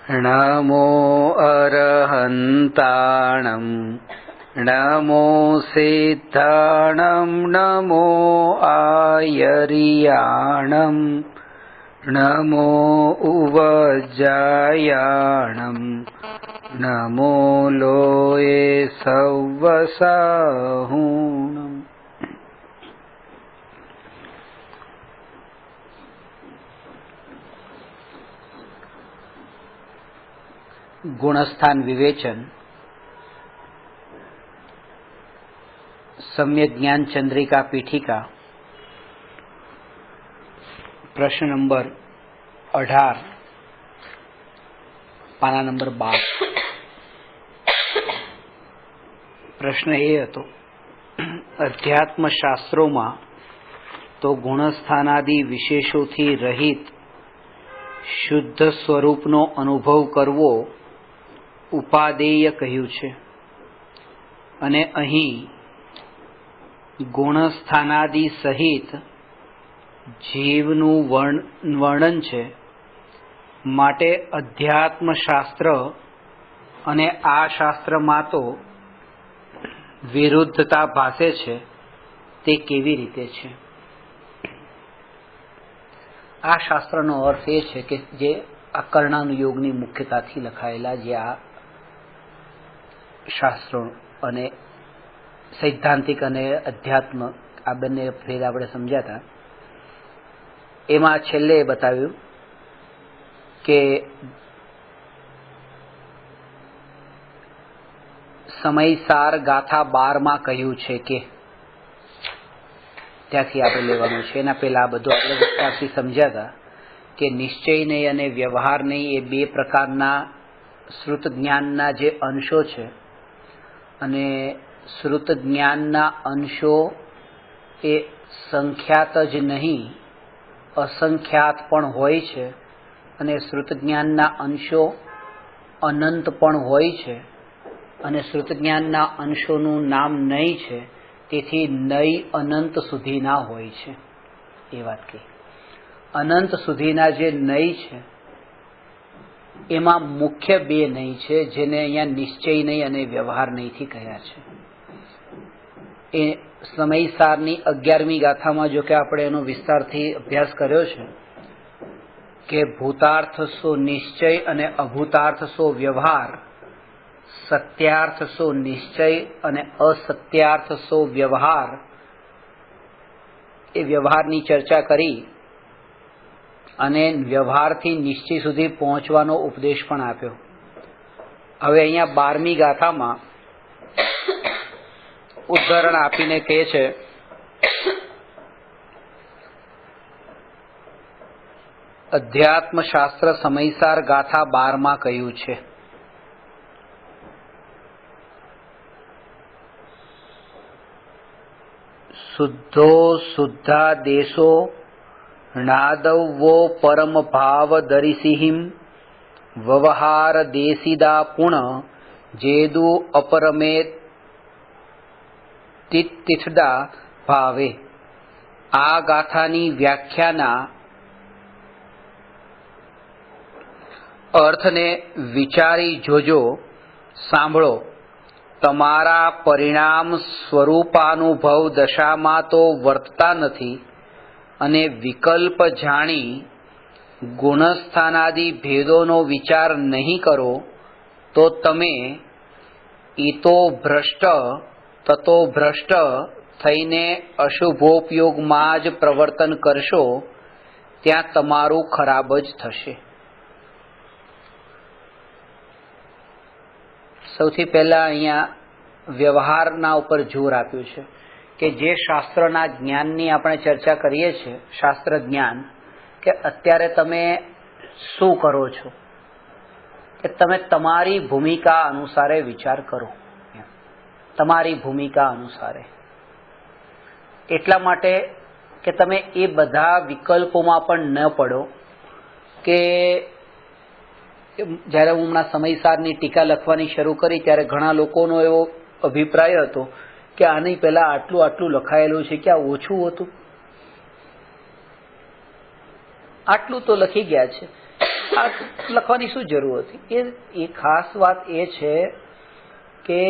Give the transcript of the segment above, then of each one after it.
नमो अरहन्ताणं नमो सिद्धाणं नमो आयर्याणं नमो उवज्जायाणं नमो लोये सव्वसाहुणम्। गुणस्थान विवेचन सम्यक ज्ञान चंद्रिका पीठिका प्रश्न नंबर 18 पाना नंबर 12। प्रश्न એ હતો અધ્યાત્મ શાસ્ત્રોમાં તો ગુણસ્થાનાદિ વિશેષોથી રહિત શુદ્ધ સ્વરૂપનો અનુભવ કરવો ઉપાદેય કહ્યું છે અને અહીં ગુણસ્થાનાદિ સહિત જીવનું વર્ણન છે। માટે અધ્યાત્મ શાસ્ત્ર અને આ શાસ્ત્રમાં તો વિરુદ્ધતા ભાસે છે। તે કેવી રીતે છે? આ શાસ્ત્રનો અર્થ એ છે કે જે આ કર્ણાનુયોગની મુખ્યતાથી લખાયેલા જે આ શાસ્ત્રો અને સૈદ્ધાંતિક અને અધ્યાત્મ આ બંને ભેદ આપણે સમજ્યા હતા। એમાં છેલ્લે બતાવ્યું કે સમયસાર ગાથા 12માં કહ્યું છે કે ત્યાંથી આપણે લેવાનું છે। એના પહેલા આ બધું આપણે વિસ્તારથી સમજ્યા હતા કે નિશ્ચય નહીં અને વ્યવહાર નહીં એ બે પ્રકારના શ્રુત જ્ઞાનના જે અંશો છે અને શ્રુત જ્ઞાનના અંશો એ સંખ્યાત જ નહીં અસંખ્યાત પણ હોય છે અને શ્રુત જ્ઞાનના અંશો અનંત પણ હોય છે અને શ્રુત જ્ઞાનના અંશોનું નામ નહીં છે, તેથી નય અનંત સુધીના હોય છે। એ વાત કહી અનંત સુધીના જે નય છે એમાં મુખ્ય બે નય છે જેને અહીંયા નિશ્ચય નહીં અને વ્યવહાર નહીંથી કહ્યા છે। એ સમયસારની 11મી ગાથામાં જો કે આપણે એનો વિસ્તારથી અભ્યાસ કર્યો છે કે ભૂતાર્થ સો નિશ્ચય અને અભૂતાર્થ સો વ્યવહાર, સત્યાર્થ સો નિશ્ચય અને અસત્યાર્થ સો વ્યવહાર, એ વ્યવહારની ચર્ચા કરી અને વ્યવહારથી નિશ્ચય સુધી પહોંચવાનો ઉપદેશ પણ આપ્યો। હવે અહીંયા 12મી ગાથામાં ઉદાહરણ આપીને કહે છે અધ્યાત્મ શાસ્ત્ર સમયસાર ગાથા 12માં કહ્યું છે શુદ્ધો શુદ્ધા દેશો નાદવો પરમ ભાવ દરિસિહિમ વ્યવહાર દેશિદા પુણ જેદુ અપરમે તિથડા ભાવે। આ ગાથાની વ્યાખ્યાના અર્થને વિચારી જોજો, સાંભળો। તમારા પરિણામ સ્વરૂપાનુભવ દશામાં તો વર્તતા નથી અને વિકલ્પ જાણી ગુણસ્થાનાદિ ભેદોનો વિચાર નહીં કરો તો તમે ઈતો ભ્રષ્ટ તતો ભ્રષ્ટ થઈને અશુભોપયોગમાં જ પ્રવર્તન કરશો, ત્યાં તમારું ખરાબ જ થશે। સૌથી પહેલા અહીંયા વ્યવહારના ઉપર જોર આપ્યું છે કે જે શાસ્ત્રના જ્ઞાનની આપણે ચર્ચા કરીએ છીએ, શાસ્ત્ર જ્ઞાન, કે અત્યારે તમે શું કરો છો કે તમે તમારી ભૂમિકા અનુસારે વિચાર કરો, તમારી ભૂમિકા અનુસારે। એટલા માટે કે તમે એ બધા વિકલ્પોમાં પણ ન પડો કે જ્યારે હું હમણાં સમયસારની ટીકા લખવાની શરૂ કરી ત્યારે ઘણા લોકોનો એવો અભિપ્રાય હતો કે આની પહેલા આટલું આટલું લખાયેલું છે, ક્યાં ઓછું હતું? આટલું તો લખી ગયા છે, આ લખવાની શું જરૂર હતી? એ ખાસ વાત એ છે કે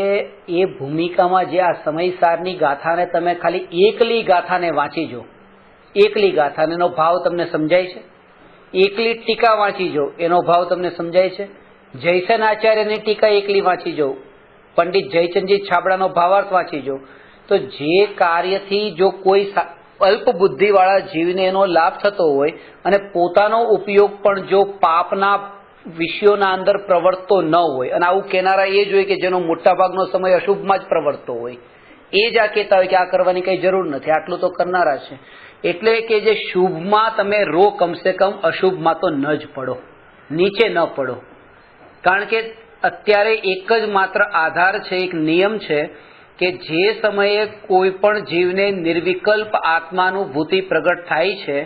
એ ભૂમિકામાં જે આ સમયસારની ગાથાને તમે ખાલી એકલી ગાથાને વાંચી જો, એકલી ગાથાને એનો ભાવ તમને સમજાય છે. એકલી ટીકા વાંચી જો, એનો ભાવ તમને સમજાય છે. જયસેન આચાર્યની ટીકા એકલી વાંચી જો, પંડિત જયચંદજી છાબડાનો ભાવાર્થ વાંચી જો, તો જે કાર્યથી જો કોઈ અલ્પ બુદ્ધિવાળા જીવને એનો લાભ થતો હોય અને પોતાનો ઉપયોગ પણ જો પાપના વિષયોના અંદર પ્રવર્તતો ન હોય, અને આવું કહેનારા એ જ હોય કે જેનો મોટાભાગનો સમય અશુભમાં જ પ્રવર્તતો હોય, એ જ આ કહેતા હોય કે આ કરવાની કઈ જરૂર નથી, આટલું તો કરનારા છે. એટલે કે જે શુભમાં તમે રો, કમસે કમ અશુભમાં તો ન જ પડો, નીચે ન પડો. કારણ કે અત્યારે એક જ માત્ર આધાર છે, એક નિયમ છે કે જે સમયે કોઈ પણ જીવને નિર્વિકલ્પ આત્માનુભૂતિ પ્રગટ થાય છે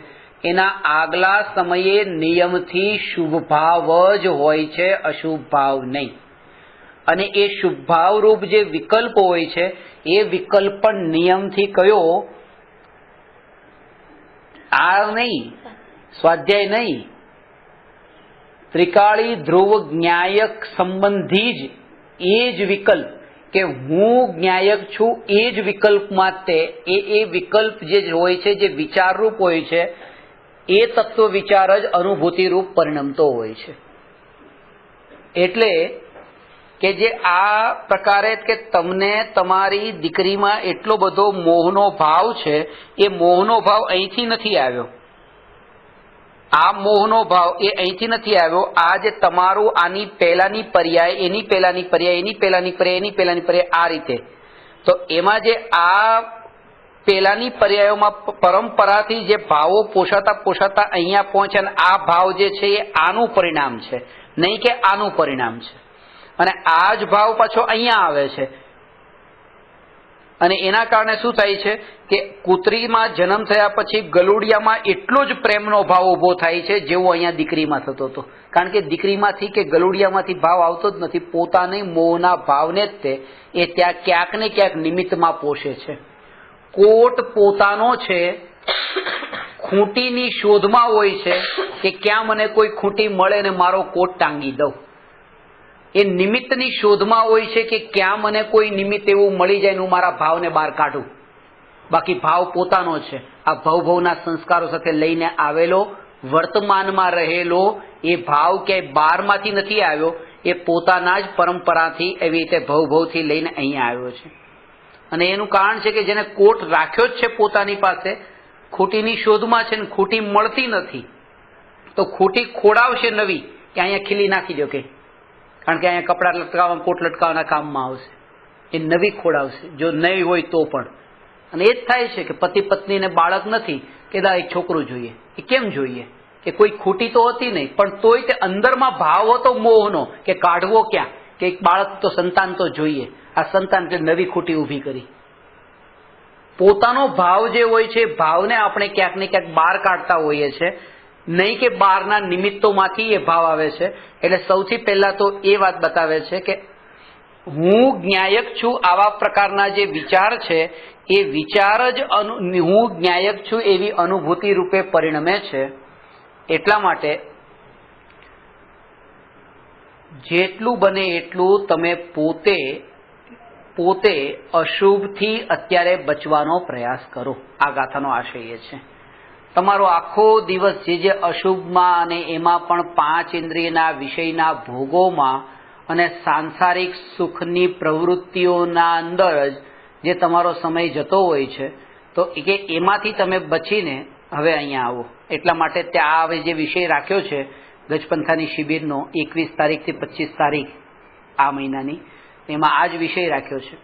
એના આગલા સમયે નિયમથી શુભ ભાવ જ હોય છે, અશુભ ભાવ નહીં. અને એ શુભ ભાવ રૂપ જે વિકલ્પ હોય છે એ વિકલ્પ પણ નિયમથી કયો? આ નહીં, સ્વાધ્યાય નહીં, ત્રિકાળી ધ્રુવ જ્ઞાયક સંબંધી જ એ જ વિકલ્પ કે હું જ્ઞાયક છું, એ જ વિકલ્પમાં એ વિકલ્પ જે હોય છે, જે વિચારરૂપ હોય છે, એ તત્વ વિચાર જ અનુભૂતિરૂપ પરિણમતો હોય છે. એટલે કે જે આ પ્રકારે કે તમને તમારી દીકરીમાં એટલો બધો મોહનો ભાવ છે, એ મોહનો ભાવ અહીંથી નથી આવ્યો. આ મોહનો ભાવ એ અહીંથી નથી આવ્યો. આ જે તમારું આની પહેલાની પર્યાય, એની પહેલાની પર્યાય, એની પહેલાની પર્યાય, એની પહેલાની પર્યાય, આ રીતે, તો એમાં જે આ પહેલાની પર્યાયોમાં પરંપરાથી જે ભાવો પોષાતા પોષાતા અહીંયા પહોંચ્યા, અને આ ભાવ જે છે એ આનું પરિણામ છે, નહીં કે આનું પરિણામ છે. અને આ જ ભાવ પાછો અહીંયા આવે છે. અને એના કારણે શું થાય છે કે કૂતરીમાં જન્મ થયા પછી ગલુડિયામાં એટલો જ પ્રેમનો ભાવ ઉભો થાય છે જેવો અહીંયા દીકરીમાં થતો હતો. કારણ કે દીકરીમાંથી કે ગલુડિયામાંથી ભાવ આવતો જ નથી, પોતાની મોહના ભાવને જ એ ત્યાં ક્યાંક ને ક્યાંક નિમિત્તમાં પોષે છે. કોટ પોતાનો છે, ખૂંટીની શોધમાં હોય છે કે ક્યાં મને કોઈ ખૂંટી મળે ને મારો કોટ ટાંગી દઉં. એ નિમિત્તની શોધમાં હોય છે કે ક્યાં મને કોઈ નિમિત્ત એવું મળી જાય હું મારા ભાવને બહાર કાઢું. બાકી ભાવ પોતાનો છે, આ ભવભવના સંસ્કારો સાથે લઈને આવેલો, વર્તમાનમાં રહેલો એ ભાવ ક્યાંય બહારમાંથી નથી આવ્યો, એ પોતાના જ પરંપરાથી એવી રીતે ભવભવથી લઈને અહીંયા આવ્યો છે. અને એનું કારણ છે કે જેને કોટ રાખ્યો જ છે પોતાની પાસે, ખૂંટીની શોધમાં છે ને ખૂંટી મળતી નથી, તો ખૂંટી ખોડાવશે નવી કે અહીંયા ખીલી નાખી દો, કે કારણ કે અહીંયા કપડાં લટકાવવા, કોટ લટકાવવાના કામમાં આવશે, એ નવી ખોડાવશે જો નહીં હોય તો પણ. અને એ જ થાય છે કે પતિ પત્નીને બાળક નથી કે દા એક છોકરું જોઈએ. એ કેમ જોઈએ? કે કોઈ ખૂટી તો હતી નહીં, પણ તોય તે અંદરમાં ભાવ હતો મોહનો કે કાઢવો ક્યાં, કે એક બાળક તો સંતાન તો જોઈએ. આ સંતાન એટલે નવી ખૂટી ઊભી કરી. પોતાનો ભાવ જે હોય છે, ભાવને આપણે ક્યાંક ને ક્યાંક બહાર કાઢતા હોઈએ છીએ, નહીં કે બહારના નિમિત્તોમાંથી એ ભાવ આવે છે. એટલે સૌથી પહેલા તો એ વાત બતાવે છે કે હું જ્ઞાયક છું, આવા પ્રકારના જે વિચાર છે એ વિચાર જ હું જ્ઞાયક છું એવી અનુભૂતિ રૂપે પરિણમે છે. એટલા માટે જેટલું બને એટલું તમે પોતે અશુભથી અત્યારે બચવાનો પ્રયાસ કરો. આ ગાથાનો આશય એ છે. તમારો આખો દિવસ જે અશુભમાં અને એમાં પણ 5 ઇન્દ્રિયના વિષયના ભોગોમાં અને સાંસારિક સુખની પ્રવૃત્તિઓના અંદર જ જે તમારો સમય જતો હોય છે, તો કે એમાંથી તમે બચીને હવે અહીંયા આવો. એટલા માટે ત્યાં હવે જે વિષય રાખ્યો છે ગજપંથાની શિબિરનો 21 તારીખથી 25 તારીખ આ મહિનાની, એમાં આ જ વિષય રાખ્યો છે,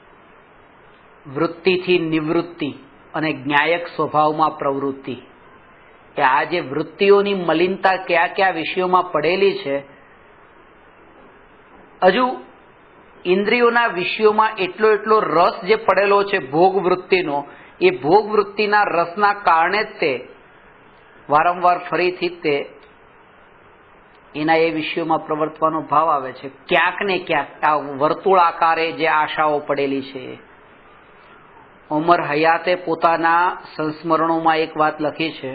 વૃત્તિથી નિવૃત્તિ અને જ્ઞાયક સ્વભાવમાં પ્રવૃત્તિ. કે આ જે વૃત્તિઓની મલિનતા કયા કયા વિષયોમાં પડેલી છે, હજુ ઇન્દ્રિયોના વિષયોમાં એટલો રસ જે પડેલો છે ભોગ વૃત્તિનો, એ ભોગ વૃત્તિના રસના કારણે જ તે વારંવાર ફરીથી તે એના એ વિષયોમાં પ્રવર્તવાનો ભાવ આવે છે. ક્યાંક ને ક્યાંક આ વર્તુળાકારે જે આશાઓ પડેલી છે. ઓમર હયાતે પોતાના સંસ્મરણોમાં એક વાત લખી છે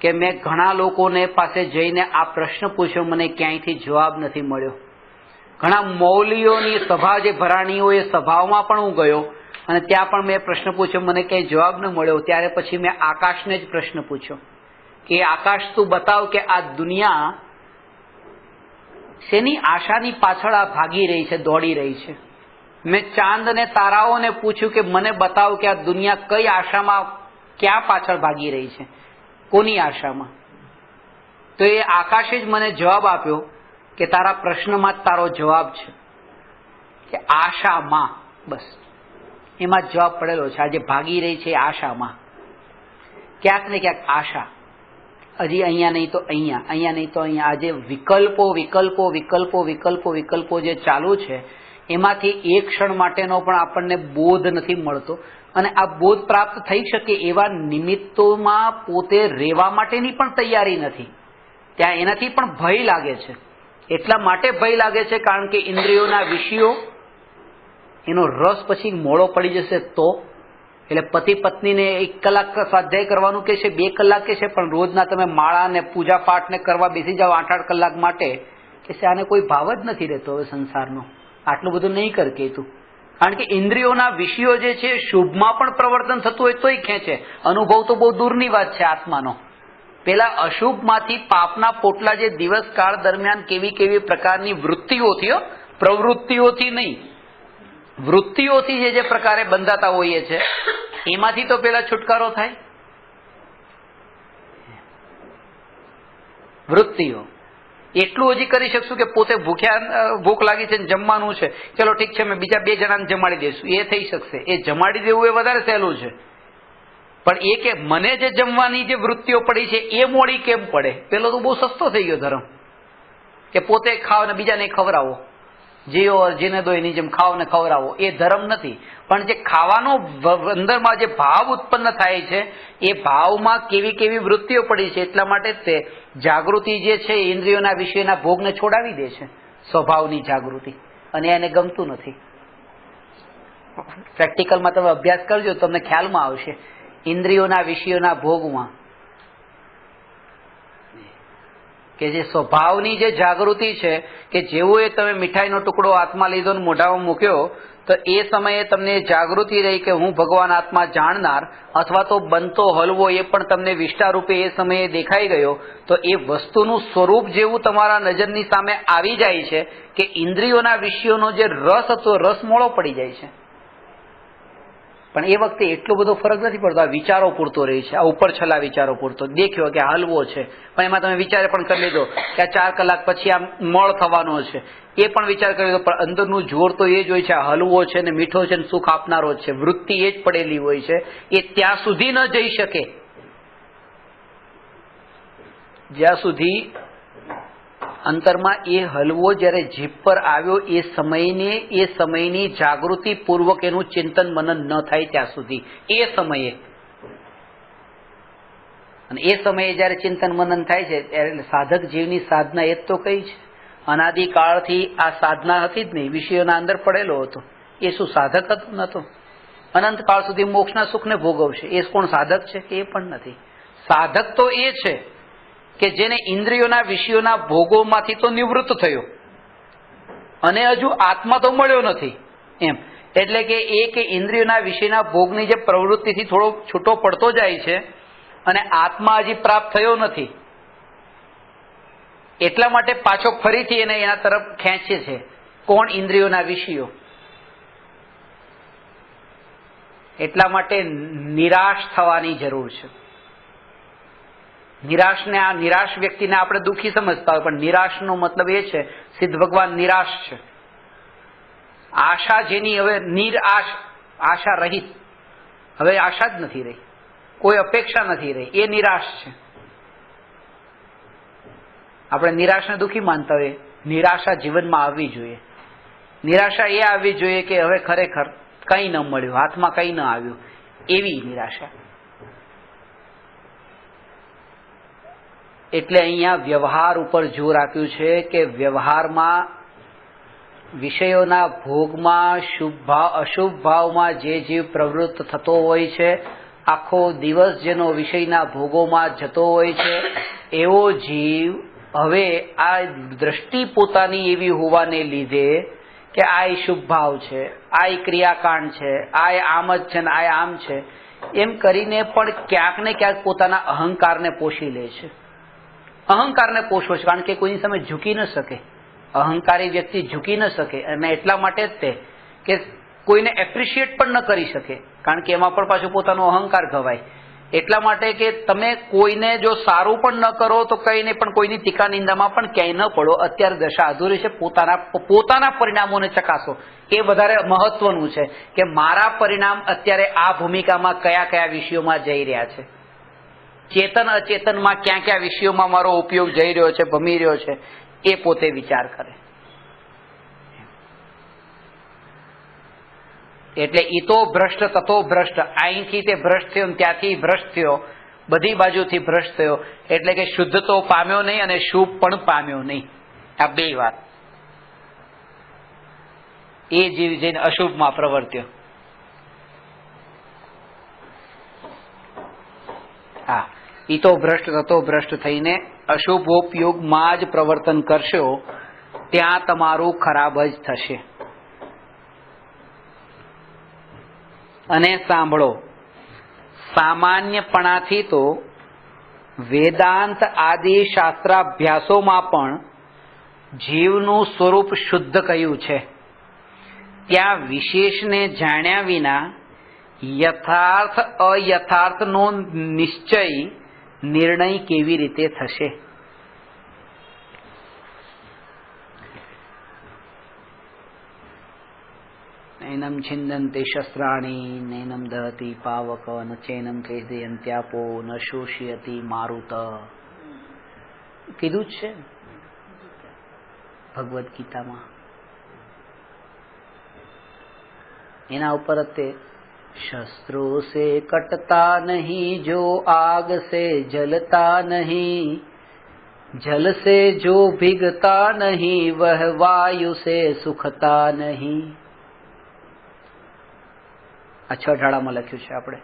કે મેં ઘણા લોકોને પાસે જઈને આ પ્રશ્ન પૂછ્યો, મને ક્યાંયથી જવાબ નથી મળ્યો. ઘણા મૌલીઓની સભા જે ભરાણી હોય એ સભાઓમાં પણ હું ગયો અને ત્યાં પણ મેં પ્રશ્ન પૂછ્યો, મને ક્યાંય જવાબ ન મળ્યો. ત્યારે પછી મેં આકાશને જ પ્રશ્ન પૂછ્યો કે આકાશ તું બતાવ કે આ દુનિયા શેની આશાની પાછળ આ ભાગી રહી છે, દોડી રહી છે. મેં ચાંદ અને તારાઓને પૂછ્યું કે મને બતાવ કે આ દુનિયા કઈ આશામાં, ક્યાં પાછળ ભાગી રહી છે, કોની આશામાં. તો એ આકાશે જ મને જવાબ આપ્યો કે તારા પ્રશ્નમાં જ તારો જવાબ છે, કે આશામાં. બસ એમાં જ જવાબ પડેલો છે. આજે ભાગી રહી છે આશામાં, ક્યાંક ને ક્યાંક આશા. હજી અહીંયા નહીં તો અહીંયા, અહીંયા નહીં તો અહીંયા. આજે વિકલ્પો વિકલ્પો વિકલ્પો વિકલ્પો વિકલ્પો જે ચાલુ છે એમાંથી એક ક્ષણ માટેનો પણ આપણને બોધ નથી મળતો. અને આ બોધ પ્રાપ્ત થઈ શકે એવા નિમિત્તોમાં પોતે રહેવા માટેની પણ તૈયારી નથી. ત્યાં એનાથી પણ ભય લાગે છે. એટલા માટે ભય લાગે છે કારણ કે ઇન્દ્રિયોના વિષયો, એનો રસ પછી મોડો પડી જશે તો. એટલે પતિ પત્નીને 1 કલાક સ્વાધ્યાય કરવાનું કે છે, 2 કલાક કે છે, પણ રોજના તમે માળા ને પૂજા પાઠ ને કરવા બેસી જાઓ 8-8 કલાક માટે, કે છે આને કોઈ ભાવ જ નથી રહેતો હવે સંસારનો. આટલું બધું નહીં કર કે તું. કારણ કે ઇન્દ્રિયોના વિષયો જે છે શુભમાં પણ પ્રવર્તન થતું હોય તોય ખેંચે. અનુભવ તો બહુ દૂરની વાત છે આત્માનો. પેલા અશુભમાંથી પાપના પોટલા જે દિવસ કાળ દરમિયાન કેવી કેવી પ્રકારની વૃત્તિઓથી, પ્રવૃત્તિઓથી નહીં, વૃત્તિઓથી જે પ્રકારે બંધાતા હોઈએ છે એમાંથી તો પેલા છુટકારો થાય. વૃત્તિઓ એટલું હજી કરી શકશું કે પોતે ભૂખ લાગી છે, જમવાનું છે, ચલો ઠીક છે, મેં બીજા 2 જણાને જમાડી દઈશું, એ થઈ શકશે. એ જમાડી દેવું એ વધારે સહેલું છે. પણ એ કે મને જે જમવાની જે વૃત્તિઓ પડી છે એ મોડી કેમ પડે, પેલો તો બહુ સસ્તો થઈ ગયો ધર્મ, કે પોતે ખાઓ ને બીજાને ખવડાવો. જીઓ જેને દો એની જેમ ખાઓ ને ખવડાવો, એ ધર્મ નથી. પણ જે ખાવાનો અંદરમાં જે ભાવ ઉત્પન્ન થાય છે એ ભાવમાં કેવી કેવી વૃત્તિઓ પડી છે, એટલા માટે તે જાગૃતિ જે છે ઇન્દ્રિયોના વિષયના ભોગને છોડાવી દે છે, સ્વભાવની જાગૃતિ. અને એને ગમતું નથી. પ્રેક્ટિકલમાં તમે અભ્યાસ કરજો, તમને ખ્યાલમાં આવશે. ઇન્દ્રિયોના વિષયોના ભોગમાં કે જે સ્વભાવની જે જાગૃતિ છે, કે જેવો એ તમે મીઠાઈનો ટુકડો હાથમાં લીધો ને મોઢામાં મૂક્યો તો એ સમયે તમને જાગૃતિ રહી કે હું ભગવાન આત્મા જાણનાર, અથવા તો બનતો હલવો એ પણ તમને વિષ્ટા રૂપે એ સમયે દેખાઈ ગયો, તો એ વસ્તુનું સ્વરૂપ જેવું તમારા નજરની સામે આવી જાય છે કે ઇન્દ્રિયોના વિષયોનો જે રસ હતો રસ મોળો પડી જાય છે. પણ એ વખતે એટલો બધો ફરક નથી પડતો. આ વિચારો પૂરતો રહે છે, આ ઉપર છલા વિચારો પૂરતો. દેખ્યો કે હલવો છે, પણ એમાં તમે વિચાર પણ કરી લીધો કે આ 4 કલાક પછી આ મળ થવાનો છે, એ પણ વિચાર કરી લીધો. પણ અંદરનું જોર તો એ જ હોય છે, આ હલવો છે ને મીઠો છે ને સુખ આપનારો જ છે. વૃત્તિ એ જ પડેલી હોય છે, એ ત્યાં સુધી ન જઈ શકે જ્યાં સુધી અંતરમાં એ હલવો જ્યારે જીભ પર આવ્યો એ સમયની જાગૃતિ પૂર્વક એનું ચિંતન મનન ન થાય ત્યાં સુધી. એ સમયે, અને એ સમયે જયારે ચિંતન મનન થાય છે ત્યારે સાધક જીવની સાધના એ જ તો કઈ છે. અનાદિકાળથી આ સાધના હતી જ નહીં, વિષયોના અંદર પડેલો હતો. એ શું સાધક હતો? નતો. અનંત કાળ સુધી મોક્ષના સુખને ભોગવશે. એ કોણ સાધક છે? એ પણ નથી. સાધક તો એ છે કે જેને ઇન્દ્રિયોના વિષયોના ભોગોમાંથી તો નિવૃત્ત થયો અને હજુ આત્મા તો મળ્યો નથી એમ. એટલે કે એ કે ઇન્દ્રિયોના વિષયના ભોગની જે પ્રવૃત્તિથી થોડો છૂટો પડતો જાય છે અને આત્મા હજી પ્રાપ્ત થયો નથી, એટલા માટે પાછો ફરીથી એને એના તરફ ખેંચે છે. કોણ? ઇન્દ્રિયોના વિષયો. એટલા માટે નિરાશ થવાની જરૂર છે. નિરાશ વ્યક્તિને આપણે દુઃખી સમજતા હોય, પણ નિરાશનો મતલબ એ છે સિદ્ધ ભગવાન નિરાશ છે. આશા જેની હવે નિરાશ, આશા રહિત, હવે આશા જ નથી રહી, કોઈ અપેક્ષા નથી રહી, એ નિરાશ છે. આપણે નિરાશને દુઃખી માનતા હોઈએ. નિરાશા જીવનમાં આવવી જોઈએ. નિરાશા એ આવવી જોઈએ કે હવે ખરેખર કંઈ ન મળ્યું, હાથમાં કંઈ ન આવ્યું, એવી નિરાશા. એટલે અહીંયા વ્યવહાર ઉપર જોર આપ્યું છે કે વ્યવહારમાં વિષયોના ભોગમાં શુભ ભાવ અશુભ ભાવમાં જે જીવ પ્રવૃત્ત થતો હોય છે આખો દિવસ જેનો વિષયના ભોગોમાં જતો હોય છે એવો જીવ હવે આ દ્રષ્ટિ પોતાની એવી હોવાને લીધે કે આ શુભ ભાવ છે, આ ક્રિયાકાંડ છે, આ આમ જ છે ને આ આમ છે, એમ કરીને પણ ક્યાંક ને ક્યાંક પોતાના અહંકારને પોષી લે છે. અહંકારને પોષવો છે કારણ કે કોઈની સામે ઝૂકી ન શકે. અહંકારી વ્યક્તિ ઝૂકી ન શકે અને એટલા માટે જ તે કે કોઈને એપ્રિશિએટ પણ ન કરી શકે કારણ કે એમાં પણ પાછું પોતાનો અહંકાર ઘવાય. એટલા માટે કે તમે કોઈને જો સારું પણ ન કરો તો કઈ નહીં, પણ કોઈની ટીકા નિંદામાં પણ ક્યાંય ન પડો. અત્યારે દશા અધૂરી છે. પોતાના પરિણામોને ચકાસો એ વધારે મહત્વનું છે કે મારા પરિણામ અત્યારે આ ભૂમિકામાં કયા કયા વિષયોમાં જઈ રહ્યા છે, ચેતન અચેતનમાં ક્યાં ક્યાં વિષયોમાં મારો ઉપયોગ જઈ રહ્યો છે, ભમી રહ્યો છે, એ પોતે વિચાર કરે. એટલે ઈતો ભ્રષ્ટ તતો ભ્રષ્ટ, અહીંથી તે ભ્રષ્ટ થયો, ત્યાંથી ભ્રષ્ટ થયો, બધી બાજુથી ભ્રષ્ટ થયો. એટલે કે શુદ્ધ તો પામ્યો નહીં અને શુભ પણ પામ્યો નહીં. આ બે વાત. એ જીવ જઈને અશુભમાં પ્રવર્ત્યો. હા, ઈતો ભ્રષ્ટ તતો ભ્રષ્ટ થઈને અશુભોપયોગમાં જ પ્રવર્તન કરશો ત્યાં તમારું ખરાબ જ થશે. અને સાંભળો, સામાન્યપણાથી તો વેદાંત આદિ શાસ્ત્રાભ્યાસોમાં પણ જીવનું સ્વરૂપ શુદ્ધ કહ્યું છે. ત્યાં વિશેષને જાણ્યા વિના યથાર્થ અયથાર્થનો નિશ્ચય નિર્ણય કેવી રીતે થશે? નૈનમ છિંદન્તે શસ્ત્રાણી નૈનમ દહતિ પાવક ન ચૈનમ ક્લેદયંત્યાપો ન શોષયતિ મારુત. કીધું જ છે ભગવદ્ ગીતામાં. એના ઉપર તે शस्त्रों से कटता नहीं जो आग से जलता नहीं, जल से जो भीगता नहीं वह वायु से सुखता नहीं. આ છ ઢાળામાં લખ્યું છે આપણે.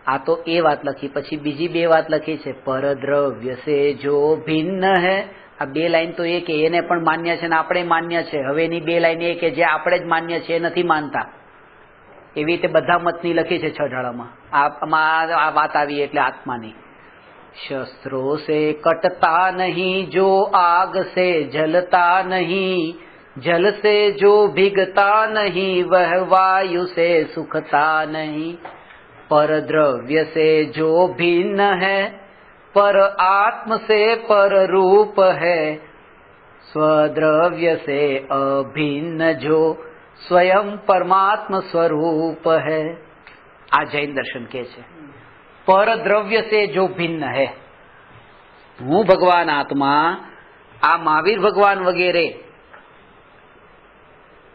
આ તો એ વાત લખી, પછી બીજી બે વાત લખી છે. પરદ્રવ્ય સે જો ભિન્ન હૈ. આ બે લાઈન તો એ કે એને પણ માન્ય છે ને આપણે માન્ય છે. હવે એની બે લાઈન એ કે જે આપણે જ માન્ય છે એ નથી માનતા. એવી રીતે બધા મતની લખી છે છ ઢાળામાં. આ વાત આવી એટલે આત્માની. शस्त्रों से कटता नहीं जो आग से जलता नहीं, जल से जो भीगता नहीं वह वायु से सुखता नहीं. पर द्रव्य से जो भिन्न है पर आत्म से पर रूप है, स्वद्रव्य से अभिन्न जो स्वयं परमात्म स्वरूप है. आ जैन दर्शन के छे पर द्रव्य से जो भिन्न है. हूँ भगवान आत्मा, आ महावीर भगवान वगैरे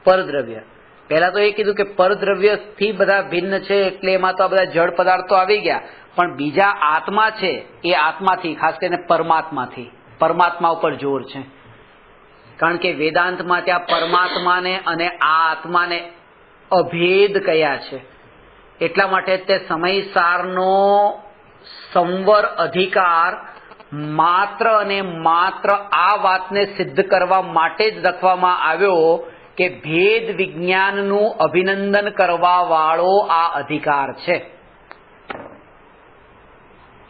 परद्रव्य. पहला तो ये कीधुं के परद्रव्य थी बधा भिन्न छे એટલે એમાં તો આ બધા જળ પદાર્થો આવી ગયા, પણ બીજા આત્મા છે એ આત્માથી, ખાસ કરીને પરમાત્માથી, પરમાત્મા ઉપર જોર છે. કારણ કે વેદાંતમાં ત્યાં પરમાત્માને અને આ આત્માને અભેદ કયા છે. એટલા માટે તે સમયસારનો સંવર અધિકાર માત્ર અને માત્ર આ વાતને સિદ્ધ કરવા માટે જ લખવામાં આવ્યો કે ભેદ વિજ્ઞાનનું અભિનંદન કરવા વાળો આ અધિકાર છે.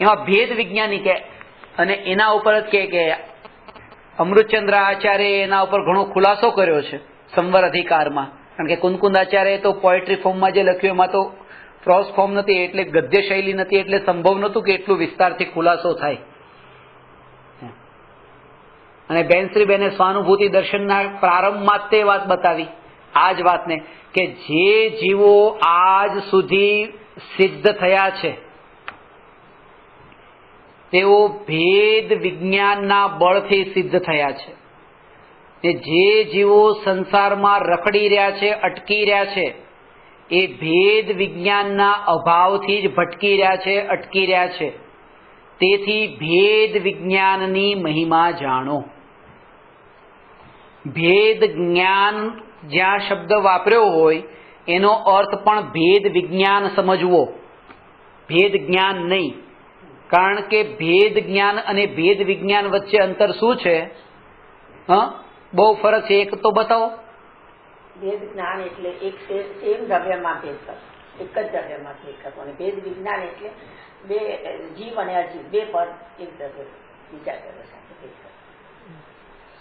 એમાં ભેદ વિજ્ઞાની કે અને એના ઉપર જ કે અમૃતચંદ્ર આચાર્ય એના ઉપર ઘણો ખુલાસો કર્યો છે સંવર અધિકારમાં. કારણ કે કુંદકુંદ આચાર્ય તો પોએટ્રી ફોર્મમાં જે લખ્યું એમાં તો પ્રોઝ ફોર્મ નથી, એટલે ગદ્ય શૈલી નથી, એટલે સંભવ નહોતું કે એટલું વિસ્તારથી ખુલાસો થાય. અને બેનશ્રીબેને સ્વાનુભૂતિ દર્શનના પ્રારંભમાં તે વાત બતાવી, આ જ વાતને કે જે જીવો આજ સુધી સિદ્ધ થયા છે તેઓ ભેદ વિજ્ઞાનના બળથી સિદ્ધ થયા છે. જે જીવો સંસારમાં રખડી રહ્યા છે, અટકી રહ્યા છે, એ ભેદ વિજ્ઞાનના અભાવથી જ ભટકી રહ્યા છે, અટકી રહ્યા છે. તેથી ભેદ વિજ્ઞાનની મહિમા જાણો. ભેદ જ્ઞાન જ્યાં શબ્દ વાપર્યો હોય એનો અર્થ પણ ભેદ વિજ્ઞાન સમજવો. ભેદ જ્ઞાન નહીં. કારણ કે ભેદ જ્ઞાન અને ભેદ વિજ્ઞાન વચ્ચે અંતર શું છે? બહુ ફરક છે. એક તો બતાવો. ભેદ જ્ઞાન એટલે એક સેમ દ્રવ્યમાં ભેદ કરવો, એક જ દ્રવ્યમાં ભેદ કરવો. અને ભેદ વિજ્ઞાન એટલે બે જીવ અને અજીવ બે પર એક દ્રવ્ય બીજા દ્રવ્ય સાથે ભેદ કરવો.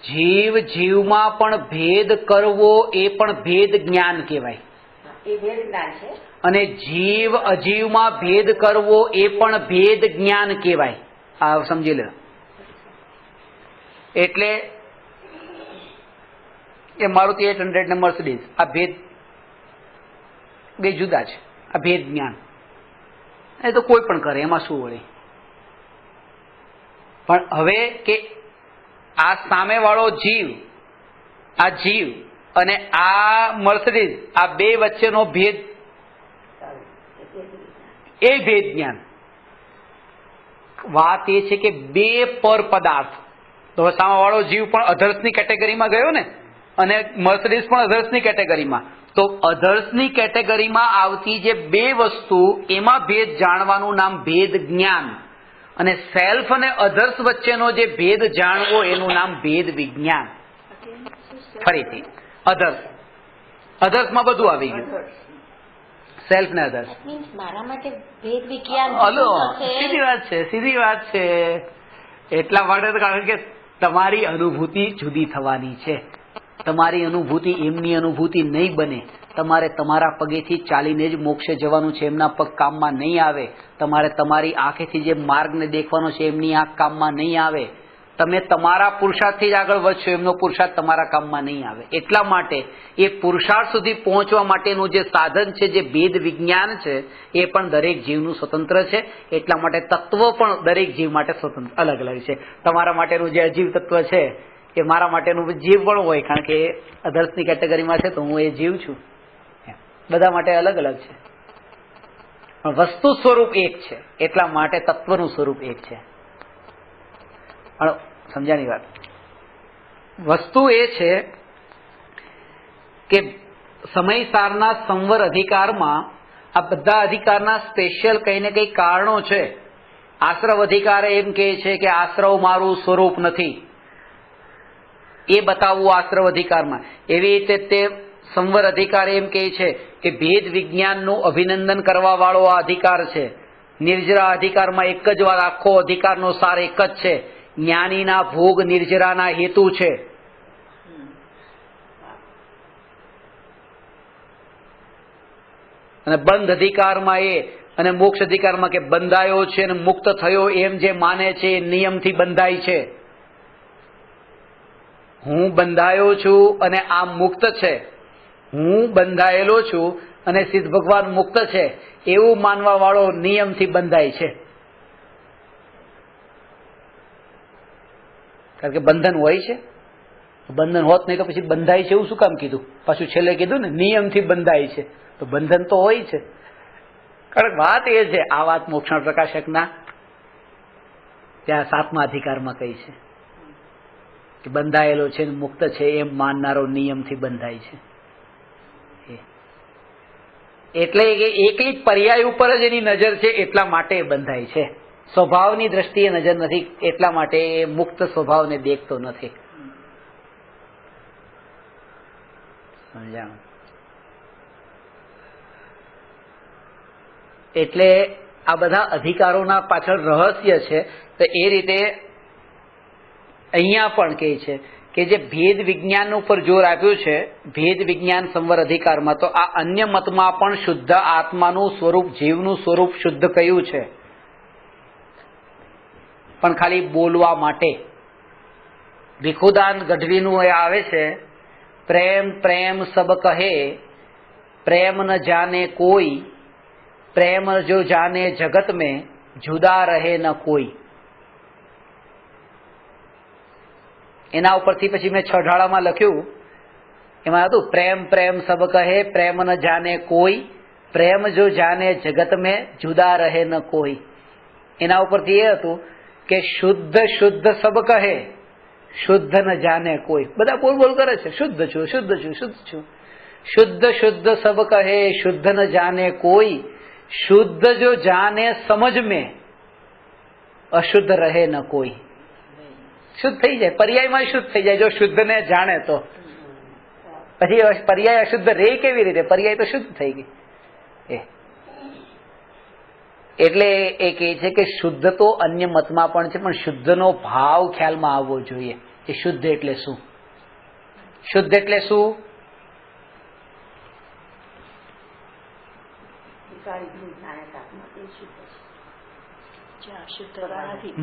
જીવ જીવમાં પણ ભેદ કરવો એ પણ ભેદ જ્ઞાન કહેવાય. એ ભેદ જ્ઞાન છે. અને જીવ અજીવમાં ભેદ કરવો એ પણ ભેદ જ્ઞાન કહેવાય. આ સમજી લો. એટલે એ મારુતિ 800 ને મર્સિડીઝ, આ ભેદ બે જુદા છે. આ ભેદ જ્ઞાન એ તો કોઈ પણ કરે, એમાં શું વળે. પણ હવે કે આ સામેવાળો જીવ, આ જીવ અને આ મર્સિડીઝ, આ બે વચ્ચેનો ભેદ એ ભેદ જ્ઞાન. વાત એ છે કે બે પર પદાર્થ. તો સામેવાળો જીવ પણ અધર્સની કેટેગરીમાં ગયો ને, અને મર્સિડીઝ પણ અધર્સની કેટેગરીમાં. તો અધર્સની કેટેગરીમાં આવતી જે બે વસ્તુ, એમાં ભેદ જાણવાનું નામ ભેદ જ્ઞાન. અને સેલ્ફ અને અધર્સ વચ્ચેનો જે ભેદ જાણવો એનું નામ ભેદ વિજ્ઞાન. ફરીથી અધર્સ, અધર્સમાં બધું આવી ગયું. સેલ્ફ ને અધર્સ. મારા માટે ભેદ વિજ્ઞાન હલો, સીધી વાત છે, સીધી વાત છે. એટલા માટે કારણ કે તમારી અનુભૂતિ જુદી થવાની છે. તમારી અનુભૂતિ એમની અનુભૂતિ નહીં બને. તમારે તમારા પગેથી ચાલીને જ મોક્ષે જવાનું છે, એમના પગ કામમાં નહીં આવે. તમારે તમારી આંખેથી જે માર્ગને દેખવાનો છે, એમની આંખ કામમાં નહીં આવે. તમે તમારા પુરુષાર્થથી જ આગળ વધશો, એમનો પુરુષાર્થ તમારા કામમાં નહીં આવે. એટલા માટે એ પુરુષાર્થ સુધી પહોંચવા માટેનું જે સાધન છે, જે ભેદ વિજ્ઞાન છે, એ પણ દરેક જીવનું સ્વતંત્ર છે. એટલા માટે તત્વ પણ દરેક જીવ માટે સ્વતંત્ર અલગ અલગ છે. તમારા માટેનું જે અજીવ તત્વ છે એ મારા માટેનું જીવ પણ હોય, કારણ કે અધર્સની કેટેગરીમાં છે તો હું એ જીવ છું. બધા માટે અલગ અલગ છે, પણ વસ્તુ સ્વરૂપ એક છે. એટલા માટે તત્વનું સ્વરૂપ એક છે. સમજાની વાત. વસ્તુ એ છે કે સમયસારના સંવર અધિકારમાં આ બધા અધિકારના સ્પેશિયલ કંઈ ને કંઈ કારણો છે. આશ્રવ અધિકાર એમ કહે છે કે આશ્રવ મારું સ્વરૂપ નથી, એ બતાવવું આશ્રવ અધિકારમાં. એવી રીતે તે સંવર અધિકાર એમ કહે છે કે ભેદ વિજ્ઞાનનું અભિનંદન કરવા વાળો આ અધિકાર છે. નિર્જરા અધિકારમાં એક જ વાત, આખો અધિકારનો સાર એક જ છે, જ્ઞાનીના ભોગ નિર્જરાના હેતુ છે. અને બંધ અધિકારમાં એ, અને મોક્ષ અધિકારમાં કે બંધાયો છે અને મુક્ત થયો એમ જે માને છે એ નિયમથી બંધાય છે. હું બંધાયો છું અને આ મુક્ત છે, હું બંધાયેલો છું અને સિદ્ધ ભગવાન મુક્ત છે, એવું માનવા વાળો નિયમથી બંધાય છે. કારણ કે બંધન હોય છે. બંધન હોત નહીં તો પછી બંધાય છે એવું શું કામ કીધું? પાછું છેલ્લે કીધું ને નિયમથી બંધાય છે, તો બંધન તો હોય છે. કારણ વાત એ છે, આ વાત મોક્ષણ પ્રકાશકના ત્યાં 7મા અધિકારમાં કહી છે કે બંધાયેલો છે ને મુક્ત છે એમ માનનારો નિયમથી બંધાય છે. એટલે કે એકલી પર્યાય ઉપર જ એની નજર છે, એટલા માટે બંધાય છે. સ્વભાવની દ્રષ્ટિએ નજર નથી, એટલા માટે એ મુક્ત સ્વભાવને દેખતો નથી. સમજાણું? એટલે આ બધા અધિકારોના પાછળ રહસ્ય છે. તો એ રીતે અહીંયા પણ કહે છે કે જે ભેદ વિજ્ઞાન ઉપર જોર આપ્યું છે, ભેદ વિજ્ઞાન સંવર અધિકારમાં, તો આ અન્ય મતમાં પણ શુદ્ધ આત્માનું સ્વરૂપ, જીવનું સ્વરૂપ શુદ્ધ કયું છે, પણ ખાલી બોલવા માટે. ભીખુદાન ગઢવીનું એ આવે છે, પ્રેમ પ્રેમ સબ કહે, પ્રેમ ન જાને કોઈ, પ્રેમ જો જાને જગત में જુદા રહે ન કોઈ. એના ઉપરથી પછી મેં 6 ઢાળામાં લખ્યું, એમાં હતું પ્રેમ પ્રેમ સબ કહે, પ્રેમ ન જાને કોઈ, પ્રેમ જો જાને જગત में જુદા રહે ન કોઈ. એના ઉપરથી એ હતું કે શુદ્ધ શુદ્ધ સબ કહે, શુદ્ધ ન જાને કોઈ. બધા બોલ બોલ કરે છે, શુદ્ધ છું શુદ્ધ છું શુદ્ધ છું. શુદ્ધ શુદ્ધ સબ કહે, શુદ્ધ ન જાને કોઈ, शुद्ध जो जाने समझ में, अशुद्ध રહે ન કોઈ. શુદ્ધ થઈ જાય, પર્યાયમાં શુદ્ધ થઈ જાય જો શુદ્ધને જાણે તો. પછી પર્યાય અશુદ્ધ રહે કેવી રીતે? પર્યાય તો શુદ્ધ થઈ ગઈ. એટલે એ કહે છે કે શુદ્ધ તો અન્ય મતમાં પણ છે, પણ શુદ્ધનો ભાવ ખ્યાલમાં આવવો જોઈએ. એ શુદ્ધ એટલે શું? શુદ્ધ એટલે શું?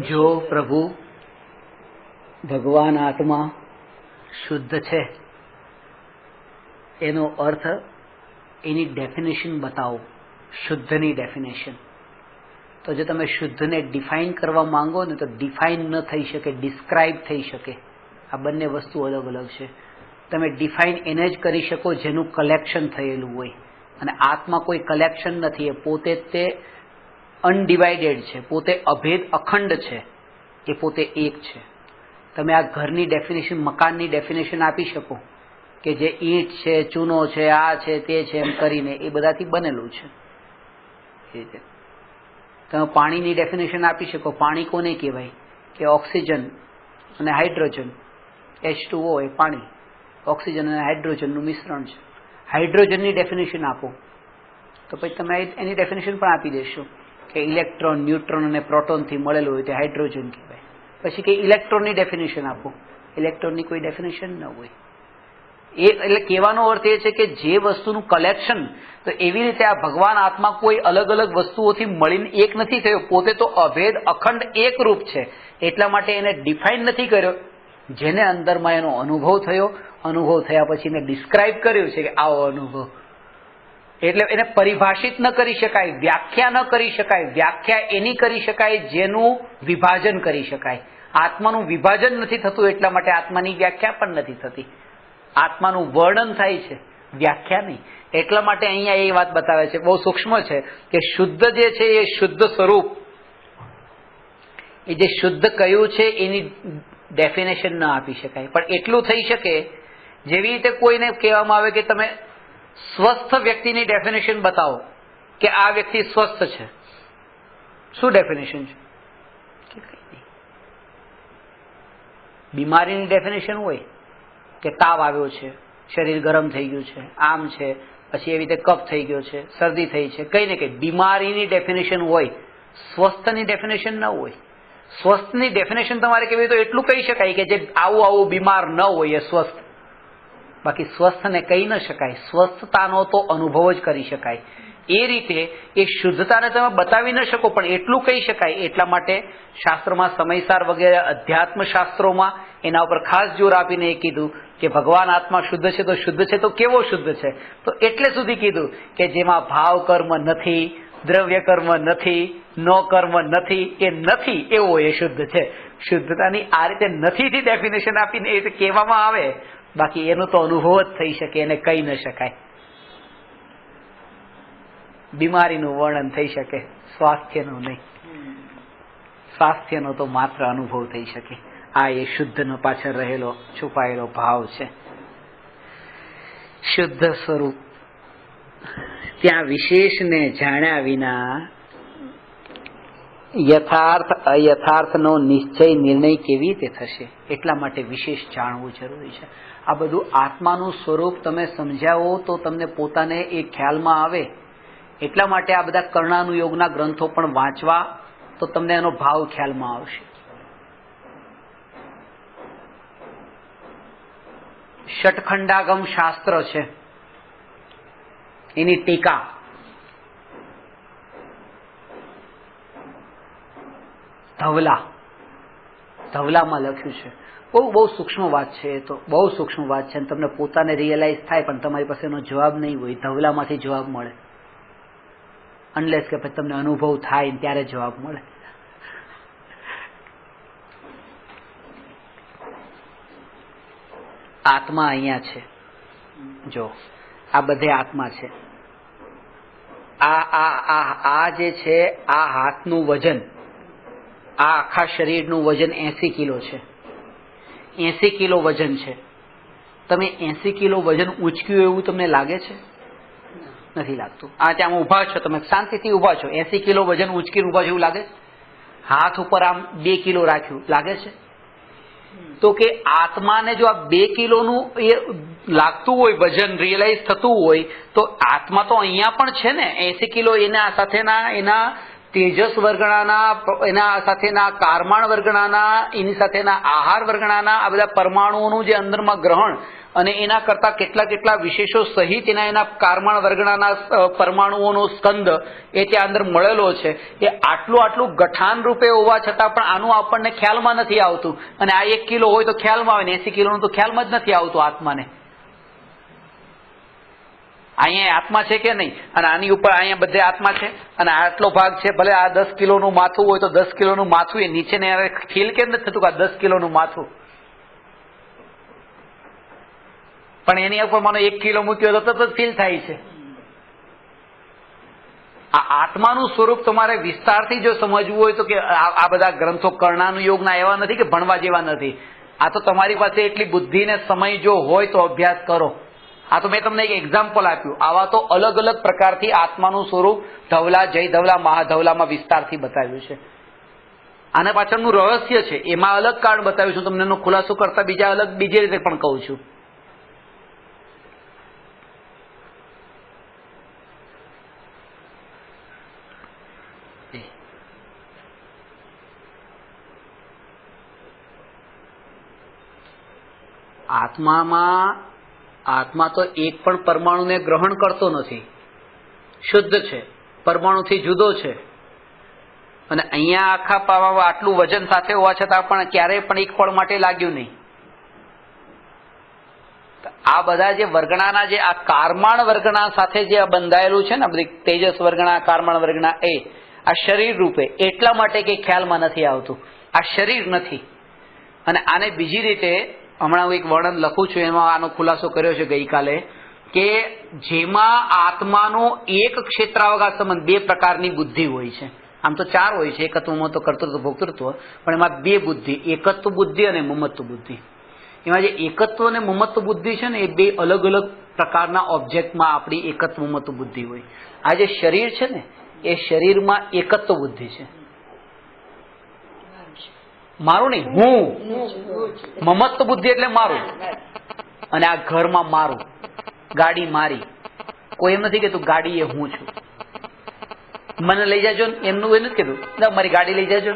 જો પ્રભુ ભગવાન આત્મા શુદ્ધ છે એનો અર્થ, એની ડેફિનેશન બતાવો, શુદ્ધની ડેફિનેશન. તો જો તમે શુદ્ધને ડિફાઇન કરવા માંગો ને તો ડિફાઇન ન થઈ શકે, ડિસ્ક્રાઇબ થઈ શકે. આ બંને વસ્તુ અલગ અલગ છે. તમે ડિફાઇન એને જ કરી શકો જેનું કલેક્શન થયેલું હોય, અને આત્મા કોઈ કલેક્શન નથી. એ પોતે તે અનડિવાઇડેડ છે, પોતે અભેદ અખંડ છે, એ પોતે એક છે. તમે આ ઘરની ડેફિનેશન, મકાનની ડેફિનેશન આપી શકો કે જે ઈંટ છે, ચૂનો છે, આ છે, તે છે, એમ કરીને એ બધાથી બનેલું છે. એ રીતે તમે પાણીની ડેફિનેશન આપી શકો. પાણી કોને કહેવાય? કે ઓક્સિજન અને હાઇડ્રોજન, H2O એ પાણી, ઓક્સિજન અને હાઇડ્રોજનનું મિશ્રણ છે. હાઇડ્રોજનની ડેફિનેશન આપો તો પછી તમે એની ડેફિનેશન પણ આપી દેશો કે ઇલેક્ટ્રોન, ન્યુટ્રોન અને પ્રોટોનથી મળેલું હોય તે હાઇડ્રોજન કહેવાય. પછી કે ઇલેક્ટ્રોનની ડેફિનેશન આપો, ઇલેક્ટ્રોનની કોઈ ડેફિનેશન ન હોય. એ એટલે કહેવાનો અર્થ એ છે કે જે વસ્તુનું કલેક્શન, તો એવી રીતે આ ભગવાન આત્મા કોઈ અલગ અલગ વસ્તુઓથી મળીને એક નથી થયો, પોતે તો અભેદ અખંડ એક રૂપ છે. એટલા માટે એને ડિફાઇન નથી કર્યો. જેને અંદરમાં એનો અનુભવ થયો, અનુભવ થયા પછી એને ડિસ્ક્રાઇબ કર્યું છે કે આવો અનુભવ. એટલે એને પરિભાષિત ન કરી શકાય, વ્યાખ્યા ન કરી શકાય. વ્યાખ્યા એની કરી શકાય જેનું વિભાજન કરી શકાય. આત્માનું વિભાજન નથી થતું, એટલા માટે આત્માની વ્યાખ્યા પણ નથી થતી. આત્માનું વર્ણન થાય છે, વ્યાખ્યા નહીં. એટલા માટે અહીંયા એ વાત બતાવે છે, બહુ સૂક્ષ્મ છે, કે શુદ્ધ જે છે એ શુદ્ધ સ્વરૂપ, એ જે શુદ્ધ કયું છે એની ડેફિનેશન ન આપી શકાય. પણ એટલું થઈ શકે, જેવી રીતે કોઈને કહેવામાં આવે કે તમે સ્વસ્થ વ્યક્તિની ડેફિનેશન બતાવો કે આ વ્યક્તિ સ્વસ્થ છે. શું ડેફિનેશન છે? બીમારીની ડેફિનેશન હોય કે તાવ આવ્યો છે, શરીર ગરમ થઈ ગયું છે, આમ છે, પછી એવી રીતે કફ થઈ ગયો છે, શરદી થઈ છે, કઈ ને કઈ બીમારીની ડેફિનેશન હોય. સ્વસ્થની ડેફિનેશન ન હોય. સ્વસ્થની ડેફિનેશન તમારે કેવી તો એટલું કહી શકાય કે જે આવું આવું બીમાર ન હોય એ સ્વસ્થ. બાકી સ્વસ્થને કહી ન શકાય. સ્વસ્થતાનો તો અનુભવ જ કરી શકાય. એ રીતે એ શુદ્ધતાને તમે બતાવી ન શકો, પણ એટલું કહી શકાય. એટલા માટે શાસ્ત્રોમાં સમયસાર વગેરે અધ્યાત્મ શાસ્ત્રોમાં એના ઉપર ખાસ જોર આપીને એ કીધું કે ભગવાન આત્મા શુદ્ધ છે તો શુદ્ધ છે તો કેવો શુદ્ધ છે? તો એટલે સુધી કીધું કે જેમાં ભાવ કર્મ નથી, દ્રવ્ય કર્મ નથી, નો કર્મ નથી, એ નથી એવો એ શુદ્ધ છે. શુદ્ધતાની આ રીતે નથીથી ડેફિનેશન આપીને એ રીતે કહેવામાં આવે, બાકી એનો તો અનુભવ જ થઈ શકે, એને કહી ન શકાય. બીમારીનું વર્ણન થઈ શકે, સ્વાસ્થ્યનું નહીં. સ્વાસ્થ્યનો તો માત્ર અનુભવ થઈ શકે. આ એ શુદ્ધનો પાછળ રહેલો છુપાયેલો ભાવ છે. શુદ્ધ સ્વરૂપ ત્યાં વિશેષને જાણ્યા વિના યથાર્થ અયથાર્થનો નિશ્ચય નિર્ણય કેવી રીતે થશે? એટલા માટે વિશેષ જાણવું જરૂરી છે. આ બધું આત્માનું સ્વરૂપ તમે સમજાવો તો તમને પોતાને એ ખ્યાલમાં આવે. એટલા માટે આ બધા કર્ણાનુયોગના ગ્રંથો પણ વાંચવા, તો તમને એનો ભાવ ખ્યાલમાં આવશે. ષટખંડાગમ શાસ્ત્ર છે, એની ટીકા ધવલામાં લખ્યું છે. બહુ સૂક્ષ્મ વાત છે. એ તો બહુ સૂક્ષ્મ વાત છે. તમને પોતાને રિયલાઇઝ થાય, પણ તમારી પાસે એનો જવાબ નહીં હોય. ધવલામાંથી જવાબ મળે, અનલેસ કે પછી તમને અનુભવ થાય ત્યારે જવાબ મળે. આત્મા અહીંયા છે. જો આ બધે આત્મા છે. આ જે છે, આ હાથનું વજન, આ આખા શરીરનું વજન 80 કિલો છે. 80 કિલો વજન છે. તમે 80 કિલો વજન ઉંચક્યું એવું તમને લાગે છે? નથી લાગતું. આ ત્યાં ઊભા છો, તમે શાંતિથી ઊભા છો, 80 કિલો વજન ઉંચકીને ઊભા છો એવું લાગે? હાથ ઉપર આમ 2 કિલો રાખ્યું લાગે છે? તો કે આત્માને જો આ 2 કિલોનું એ લાગતું હોય, વજન રિયલાઇઝ થતું હોય, તો આત્મા તો અહીંયા પણ છે ને. 80 કિલો એના સાથેના એના તેજસ વર્ગણાના, એના સાથેના કારમાણ વર્ગણાના, એની સાથેના આહાર વર્ગણાના આ બધા પરમાણુઓનું જે અંદરમાં ગ્રહણ અને એના કરતા કેટલા કેટલા વિશેષો સહિત એના કારમાણ વર્ગણાના પરમાણુઓનો સ્કંદ એ ત્યાં અંદર મળેલો છે. એ આટલું ગઠાન રૂપે હોવા છતાં પણ આનું આપણને ખ્યાલમાં નથી આવતું. અને આ 1 કિલો હોય તો ખ્યાલમાં આવે ને 80 કિલોનું તો ખ્યાલમાં જ નથી આવતું આત્માને. અહીંયા આત્મા છે કે નહીં? અને આની ઉપર અહીંયા બધે આત્મા છે અને આટલો ભાગ છે. ભલે આ 10 કિલોનું માથું હોય તો 10 કિલોનું માથું એ નીચે ને ફીલ કેમ નથી થતું કે આ 10 કિલોનું માથું? પણ એની ઉપર મને 1 કિલો મૂક્યો તો તરત ફીલ થાય છે. આ આત્માનું સ્વરૂપ તમારે વિસ્તારથી જો સમજવું હોય તો કે આ બધા ગ્રંથો કર્ણાનું યોગના એવા નથી કે ભણવા જેવા નથી. આ તો તમારી પાસે એટલી બુદ્ધિ ને સમય જો હોય તો અભ્યાસ કરો. આ તો મેં તમને એક એક્ઝામ્પલ આપ્યું. આવા તો અલગ અલગ પ્રકારથી આત્માનું સ્વરૂપ ધવલા, જય ધવલા, મહાધવલામાં વિસ્તારથી બતાવ્યું છે. આના પાછળનું રહસ્ય છે, એમાં અલગ કારણ બતાવ્યું છું તમને. એનો ખુલાસો કરતા બીજી રીતે પણ કહું છું. આત્મા તો એક પણ પરમાણુને ગ્રહણ કરતો નથી, શુદ્ધ છે, પરમાણુથી જુદો છે. અને અહીંયા આખા પાવામાં આટલું વજન સાથે હોવા છતાં પણ ક્યારેય પણ એક પળ માટે લાગ્યું નહીં. આ બધા જે વર્ગણાના જે આ કારમાણ વર્ગણા સાથે જે બંધાયેલું છે ને, બધી તેજસ વર્ગણા, કારમાણ વર્ગણા, એ આ શરીર રૂપે એટલા માટે કે ખ્યાલમાં નથી આવતું. આ શરીર નથી. અને આને બીજી રીતે હમણાં હું એક વર્ણન લખું છું, એમાં આનો ખુલાસો કર્યો છે ગઈકાલે, કે જેમાં આત્માનો એક ક્ષેત્રાવકાશ સંબંધ, 2 પ્રકારની બુદ્ધિ હોય છે. આમ તો 4 હોય છે, એકત્વ, મમત્વ, કર્તૃત્વ, ભોક્તૃત્વ, પણ એમાં 2 બુદ્ધિ, એકત્વ બુદ્ધિ અને મમત્વ બુદ્ધિ. એમાં જે એકત્વ અને મમત્વ બુદ્ધિ છે ને, એ 2 અલગ અલગ પ્રકારના ઓબ્જેક્ટમાં આપણી એકત્વ મમત્વ બુદ્ધિ હોય. આ જે શરીર છે ને, એ શરીરમાં એકત્વ બુદ્ધિ છે. મારું નહીં, હું. મમત્વ બુદ્ધિ એટલે મારું. અને આ ઘરમાં મારું, ગાડી મારી. કોઈ એમ નથી કહેતું ગાડી એ હું છું. મને લઈ જાજો ને એમનું એ નથી કીધું, મારી ગાડી લઈ જાજો.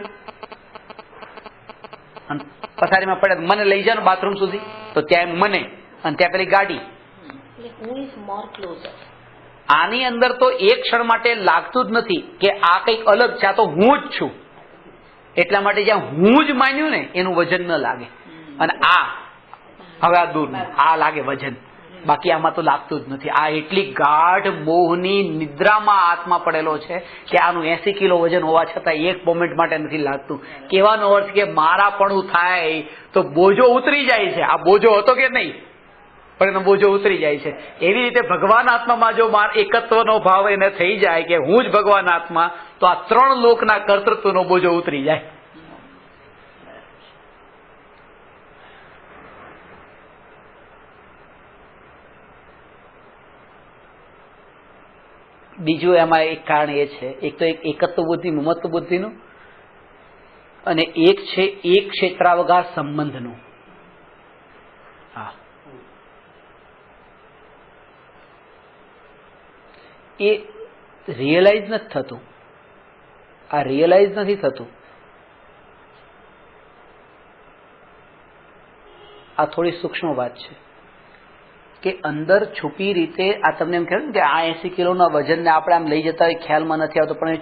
પથારીમાં પડે મને લઈ જાઓ બાથરૂમ સુધી, તો ત્યાં મને, અને ત્યાં પેલી ગાડી. આની અંદર તો એક ક્ષણ માટે લાગતું જ નથી કે આ કંઈક અલગ છે, આ તો હું જ છું. એટલા માટે જ્યાં હું જ માન્યું ને એનું વજન ન લાગે. અને આ હવે આ દૂર આ લાગે વજન, બાકી આમાં તો લાગતું જ નથી. આ એટલી ગાઢ મોહની નિદ્રામાં આત્મા પડેલો છે કે આનું 80 કિલો વજન હોવા છતાં એક મોમેન્ટ માટે નથી લાગતું. કહેવાનો અર્થ કે મારાપણું થાય તો બોજો ઉતરી જાય છે. આ બોજો હતો કે નહીં, પણ એનો બોજો ઉતરી જાય છે. એવી રીતે ભગવાન આત્મામાં જો એકત્વનો ભાવ એને થઈ જાય કે હું જ ભગવાન આત્મા, તો આ 3 લોકના કર્તૃત્વનો બોજો ઉતરી જાય. બીજું એમાં એક કારણ એ છે, એક તો એકત્વ બુદ્ધિ, મમત્વ બુદ્ધિનું, અને એક છે એક ક્ષેત્રાવકાશ સંબંધનું. હા, એ રિયલાઇઝ નથી થતું. આ રિયલાઇઝ નથી થતું. આ થોડી સૂક્ષ્મ વાત છે કે અંદર છુપી રીતે આ તમને એમ કહ્યું કે આ 80 કિલોના વજનને આપણે આમ લઈ જતા હોય, ખ્યાલમાં નથી આવતો, પણ એ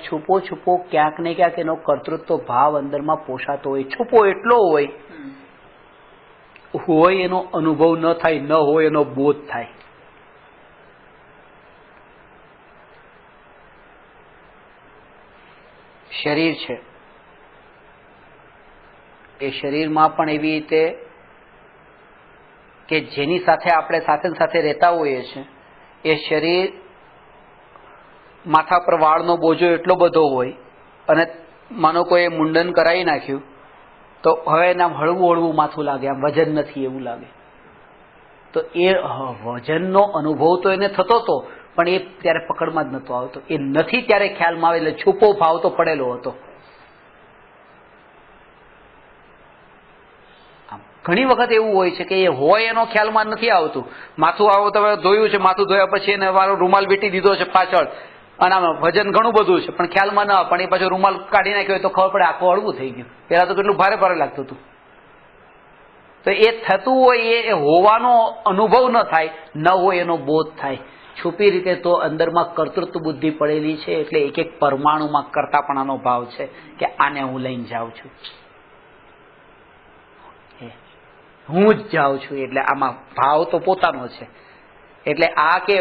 છુપો ક્યાંક ને ક્યાંક એનો કર્તૃત્વ ભાવ અંદરમાં પોષાતો હોય. છુપો એટલો હોય એનો અનુભવ ન થાય, ન હોય એનો બોધ થાય. શરીર છે, એ શરીરમાં પણ એવી રીતે કે જેની સાથે આપણે સાથે રહેતા હોઈએ છીએ, એ શરીર માથા પર વાળનો બોજો એટલો બધો હોય, અને માનો કોઈ મુંડન કરાવી નાખ્યું તો હવે એના હળવું માથું લાગે, આમ વજન નથી એવું લાગે. તો એ વજનનો અનુભવ તો એને થતો હતો, પણ એ ત્યારે પકડમાં જ નહોતો આવતો. એ નથી ત્યારે ખ્યાલમાં આવે એટલે છુપો ભાવ તો પડેલો હતો. ઘણી વખત એવું હોય છે કે એ હોય એનો ખ્યાલમાં નથી આવતું. માથું આવો તમે ધોયું છે, માથું ધોયા પછી એને મારો રૂમાલ વીટી દીધો છે પાછળ અને આમાં વજન ઘણું બધું છે પણ ખ્યાલમાં ન આવે, પણ એ પાછો રૂમાલ કાઢી નાખ્યો હોય તો ખબર પડે આખું હળવું થઈ ગયું. પેલા તો કેટલું ભારે ભારે લાગતું હતું. તો એ થતું હોય એ હોવાનો અનુભવ ન થાય, ન હોય એનો બોધ થાય. છુપી રીતે તો અંદરમાં કર્તૃત્વ બુદ્ધિ પડેલી છે એટલે એક એક પરમાણુમાં કરતાપણાનો ભાવ છે કે આને હું લઈને જાઉં છું, હું જ જાઉં છું. એટલે આમાં ભાવ તો પોતાનો છે. એટલે આ કે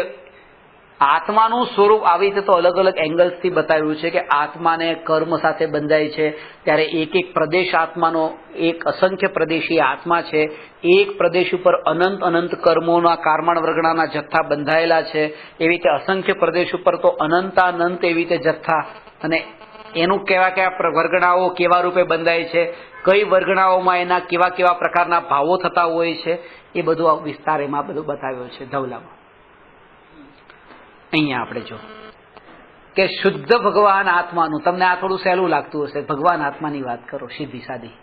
આત્માનું સ્વરૂપ આવી રીતે તો અલગ અલગ એંગલ્સથી બતાવ્યું છે કે આત્માને કર્મ સાથે બંધાય છે ત્યારે એક એક પ્રદેશ આત્માનો એક અસંખ્ય પ્રદેશી આત્મા છે. એક પ્રદેશ ઉપર અનંત અનંત કર્મોના કારમાણ વર્ગણાના જથ્થા બંધાયેલા છે. એવી રીતે અસંખ્ય પ્રદેશ ઉપર તો અનંતાનંત એવી રીતે જથ્થા, અને એનું કેવા કેવા વર્ગણાઓ કેવા રૂપે બંધાય છે, કઈ વર્ગણાઓમાં એના કેવા કેવા પ્રકારના ભાવો થતા હોય છે, એ બધું વિસ્તાર એમાં બધું બતાવ્યો છે ધવલામાં. અહીંયા આપણે જો કે શુદ્ધ ભગવાન આત્માનું, તમને આ થોડું સહેલું લાગતું હશે, ભગવાન આત્માની વાત કરો સીધી સાદી,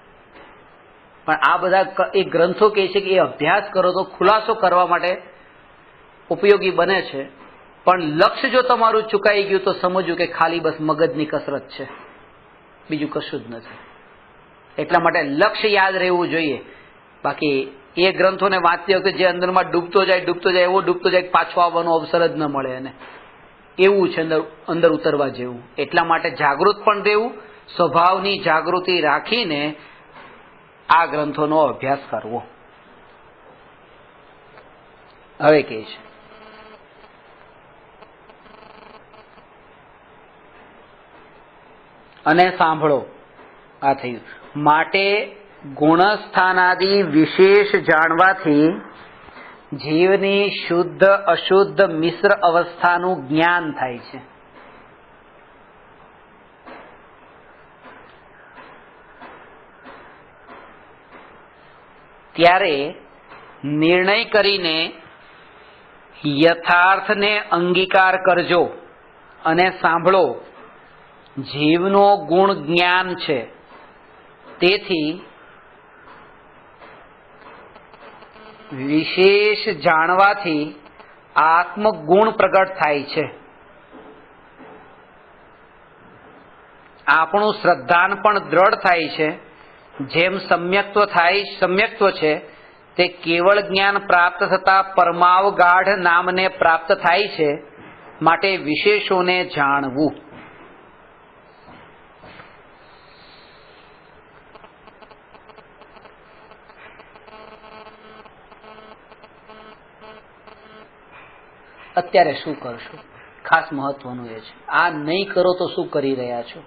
પણ આ બધા એ ગ્રંથો કહે છે કે એ અભ્યાસ કરો તો ખુલાસો કરવા માટે ઉપયોગી બને છે. પણ લક્ષ્ય જો તમારું ચૂકાઈ ગયું તો સમજવું કે ખાલી બસ મગજની કસરત છે, બીજું કશું જ નથી. એટલા માટે લક્ષ્ય યાદ રહેવું જોઈએ. બાકી એ ગ્રંથોને વાંચતી વખતે જે અંદરમાં ડૂબતો જાય એવો ડૂબતો જાય પાછો આવવાનો અવસર જ ન મળે એને, એવું છે અંદર ઉતરવા જેવું. એટલા માટે જાગૃત પણ રહેવું, સ્વભાવની જાગૃતિ રાખીને આ ગ્રંથોનો અભ્યાસ કરવો. હવે કહે છે અને સાંભળો, આ થયું. માટે ગુણસ્થાનાદિ વિશેષ જાણવાથી જીવની શુદ્ધ અશુદ્ધ મિશ્ર અવસ્થાનું જ્ઞાન થાય છે. ત્યારે નિર્ણય કરીને યથાર્થને અંગીકાર કરજો અને સાંભળો. જીવનો ગુણ જ્ઞાન છે, તેથી વિશેષ જાણવાથી આત્મગુણ પ્રગટ થાય છે. આપણું શ્રદ્ધાન પણ દ્રઢ થાય છે. જેમ સમ્યક્ત્વ છે તે કેવળ જ્ઞાન પ્રાપ્ત થતા પરમાવગાઢ નામને પ્રાપ્ત થાય છે. માટે વિશેષોને જાણવું. અત્યારે શું કરશો, ખાસ મહત્વનું એ છે. આ નહીં કરો તો શું કરી રહ્યા છો?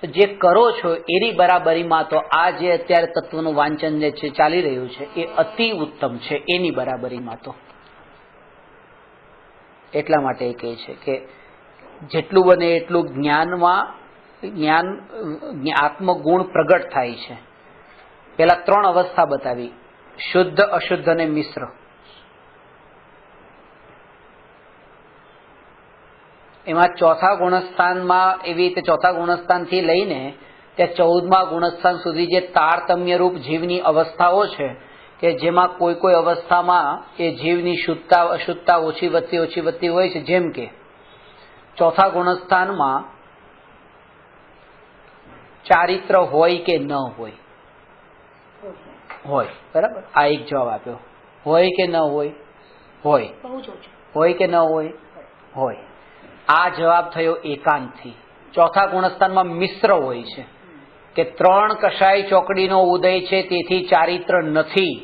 જે કરો છો એની બરાબરીમાં તો આ જે અત્યારે તત્વનું વાંચન જે છે ચાલી રહ્યું છે એ અતિ ઉત્તમ છે એની બરાબરીમાં તો. એટલા માટે એ કહે છે કે જેટલું બને એટલું જ્ઞાન આત્મગુણ પ્રગટ થાય છે. પેલા 3 અવસ્થા બતાવી, શુદ્ધ અશુદ્ધ અને મિશ્ર. એમાં ચોથા ગુણસ્થાનમાં એવી રીતે ચોથા ગુણસ્થાનથી લઈને ત્યાં 14મા ગુણસ્થાન સુધી જે તારતમ્ય રૂપ જીવની અવસ્થાઓ છે કે જેમાં કોઈ અવસ્થામાં એ જીવની શુદ્ધતા અશુદ્ધતા ઓછી વધતી હોય છે. જેમ કે ચોથા ગુણસ્થાનમાં ચારિત્ર હોય કે ન હોય, બરાબર. આ એક જવાબ આપ્યો. હોય કે ન હોય, હોય કે ન હોય, હોય. આ જવાબ થયો એકાંતથી. ચોથા ગુણસ્થાનમાં મિશ્ર હોય છે કે 3 કષાય ચોકડીનો ઉદય છે તેથી ચારિત્ર નથી,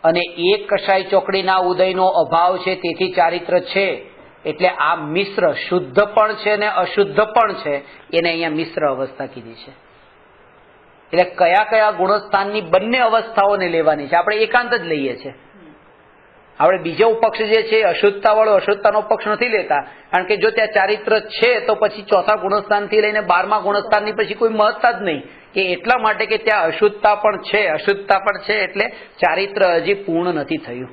અને 1 કષાય ચોકડીના ઉદયનો અભાવ છે તેથી ચારિત્ર છે. એટલે આ મિશ્ર શુદ્ધ પણ છે ને અશુદ્ધ પણ છે, એને અહીંયા મિશ્ર અવસ્થા કીધી છે. એટલે કયા કયા ગુણસ્થાનની બંને અવસ્થાઓને લેવાની છે. આપણે એકાંત જ લઈએ છીએ. આપણે બીજો પક્ષ જે છે અશુદ્ધતા વાળો અશુદ્ધતાનો પક્ષ નથી લેતા, કારણ કે જો ત્યાં ચારિત્ર છે તો પછી ચોથા ગુણસ્થાનથી લઈને 12મા ગુણસ્થાનની પછી કોઈ મહત્તા જ નહીં. કે એટલા માટે કે ત્યાં અશુદ્ધતા પણ છે, એટલે ચારિત્ર હજી પૂર્ણ નથી થયું.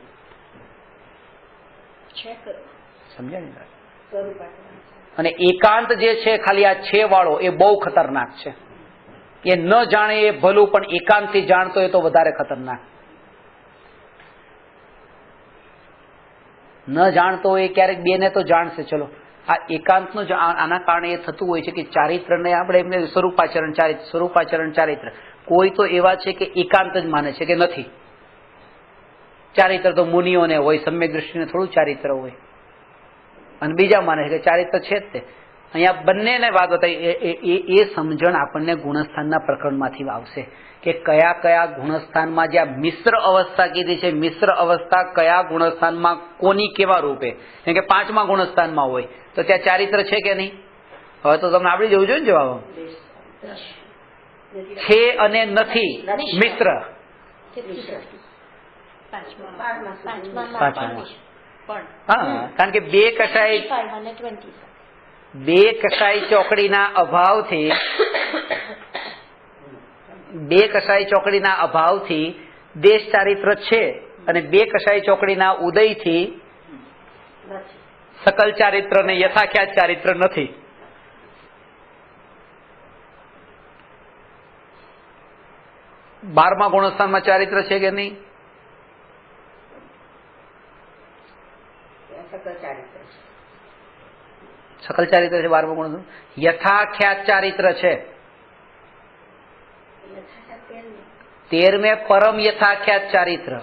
સમજાય ને? સ્વરૂપાચરણ. અને એકાંત જે છે ખાલી આ છે વાળો એ બહુ ખતરનાક છે. એ ન જાણે એ ભલું, પણ એકાંતથી જાણતો એ તો વધારે ખતરનાક. ન જાણતો એ ક્યારેક બેને તો જાણશે. ચલો આ એકાંતનું જ આના કારણે એ થતું હોય છે કે ચારિત્રને આપણે એમને સ્વરૂપાચરણ ચારિત્ર. કોઈ તો એવા છે કે એકાંત જ માને છે કે નથી. ચારિત્ર તો મુનિઓને હોય, સમ્યક દૃષ્ટિને થોડું ચારિત્ર હોય. અને બીજા માને છે કે ચારિત્ર છે જ તે. અહીંયા બંનેને વાત બતાવી. એ સમજણ આપણને ગુણસ્થાનના પ્રકરણમાંથી આવશે કે કયા કયા ગુણસ્થાનમાં જ્યાં મિશ્ર અવસ્થા કીધી છે, મિશ્ર અવસ્થા કયા ગુણસ્થાનમાં કોની કેવા રૂપે. કેમ કે 5મા ગુણસ્થાનમાં હોય તો ત્યાં ચારિત્ર છે કે નહીં? હવે તો તમને આવડી જવું જોઈએ ને જવાબ. છે અને નથી મિશ્ર. હા, કારણ કે બે કસાઈ ચોકડીના અભાવથી દેશ ચારિત્ર છે, અને બે કસાઈ ચોકડીના ઉદયથી સકલ ચારિત્ર ને યથાખ્યાત ચારિત્ર નથી. બારમા ગુણસ્થાનમાં ચારિત્ર છે કે નહીં? સકલ ચારિત્ર છે 12મા ગુણસ્થાન. યથાખ્યાત ચારિત્ર છે 13મે પરમ યથાખ્યાત ચારિત્ર.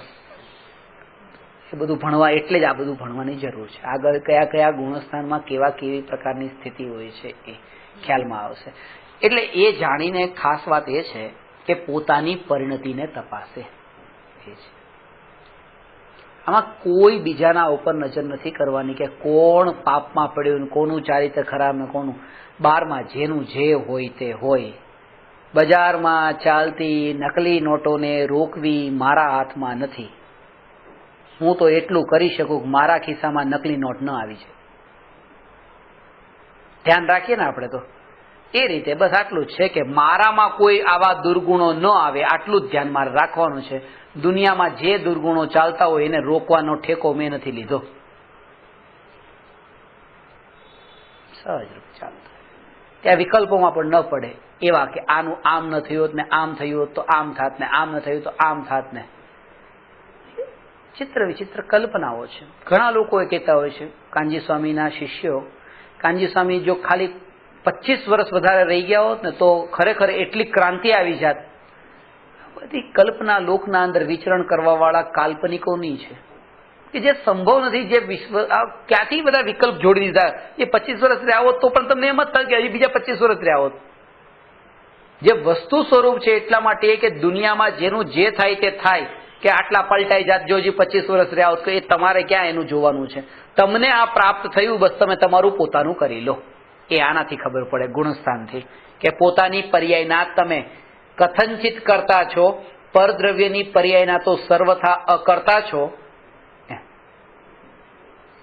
એ બધું ભણવા, એટલે જ આ બધું ભણવાની જરૂર છે. આગળ કયા કયા ગુણસ્થાનમાં કેવી પ્રકારની સ્થિતિ હોય છે એ ખ્યાલમાં આવશે. એટલે એ જાણીને ખાસ વાત એ છે કે પોતાની પરિણતિને તપાસે. એ છે આમાં કોઈ બીજાના ઉપર નજર નથી કરવાની કે કોણ પાપમાં પડ્યું, કોનું ચારિત્ર ખરાબ ને કોનું. 12માં જેનું જે હોય તે હોય. બજારમાં ચાલતી નકલી નોટોને રોકવી મારા હાથમાં નથી. હું તો એટલું કરી શકું કે મારા ખિસ્સામાં નકલી નોટ ન આવી જાય. ધ્યાન રાખીએ ને આપણે તો એ રીતે. બસ આટલું જ છે કે મારામાં કોઈ આવા દુર્ગુણો ન આવે, આટલું જ ધ્યાન મારે રાખવાનું છે. દુનિયામાં જે દુર્ગુણો ચાલતા હોય એને રોકવાનો ઠેકો મેં નથી લીધો. સહજ રૂપ ચાલતા ત્યાં વિકલ્પોમાં પણ ન પડે એવા કે આનું આમ ન થયું હોત ને આમ થયું હોત તો આમ થાત ને આમ ન થયું તો આમ થાત ને. ચિત્ર વિચિત્ર કલ્પનાઓ છે. ઘણા લોકો એ કહેતા હોય છે, કાનજી સ્વામીના શિષ્યો, કાનજી સ્વામી જો ખાલી 25 વર્ષ વધારે રહી ગયા હોત ને તો ખરેખર એટલી ક્રાંતિ આવી જાત. બધી કલ્પના લોકના અંદર વિચરણ કરવા વાળા કાલ્પનિકોની છે કે જે સંભવ નથી. જે વિશ્વ ક્યાંથી બધા વિકલ્પ જોડી દીધા. એ 25 વર્ષ રહ્યા હોત તો પણ તમને એમ જ થાય કે હજી બીજા 25 વર્ષ રહ્યા હોત. જે વસ્તુ સ્વરૂપ છે એટલા માટે કે દુનિયામાં જેનું જે થાય તે થાય, કે આટલા પલટાઈ જાત જો હજી 25 વર્ષ રહ્યા હોત, કે એ તમારે ક્યાં એનું જોવાનું છે. તમને આ પ્રાપ્ત થયું, બસ તમે તમારું પોતાનું કરી લો. એ આનાથી ખબર પડે ગુણસ્થાનથી કે પોતાની પર્યાયના તમે કથનચિત કરતા છો, પરદ્રવ્યની પર્યાયના તો સર્વથા અકર્તા છો.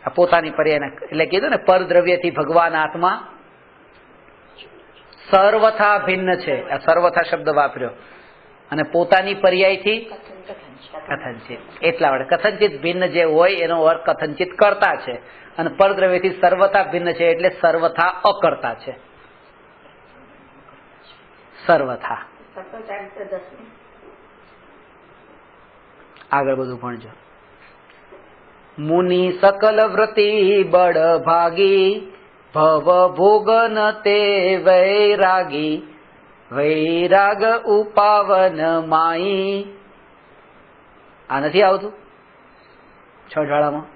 આ પોતાની પર્યાયના એટલે કીધું ને, પરદ્રવ્યથી ભગવાન આત્મા સર્વથા ભિન્ન છે. આ સર્વથા શબ્દ વાપર્યો. અને પોતાની પર્યાયથી કથનચિત. એટલા વડે કથનચિત ભિન્ન જે હોય એનો અર્થ કથનચિત કરતા છે, અને પરદ્રવ્યથી સર્વથા ભિન્ન છે એટલે સર્વથા અકર્તા છે. સર્વથા. આગળ બધું ભણજો. મુનિ સકલ વ્રતિ બળ ભાગી, ભવ ભોગન તે વૈરાગી, વૈરાગ ઉપાવન માઈ. આ નથી આવતું 6 ઢાળામાં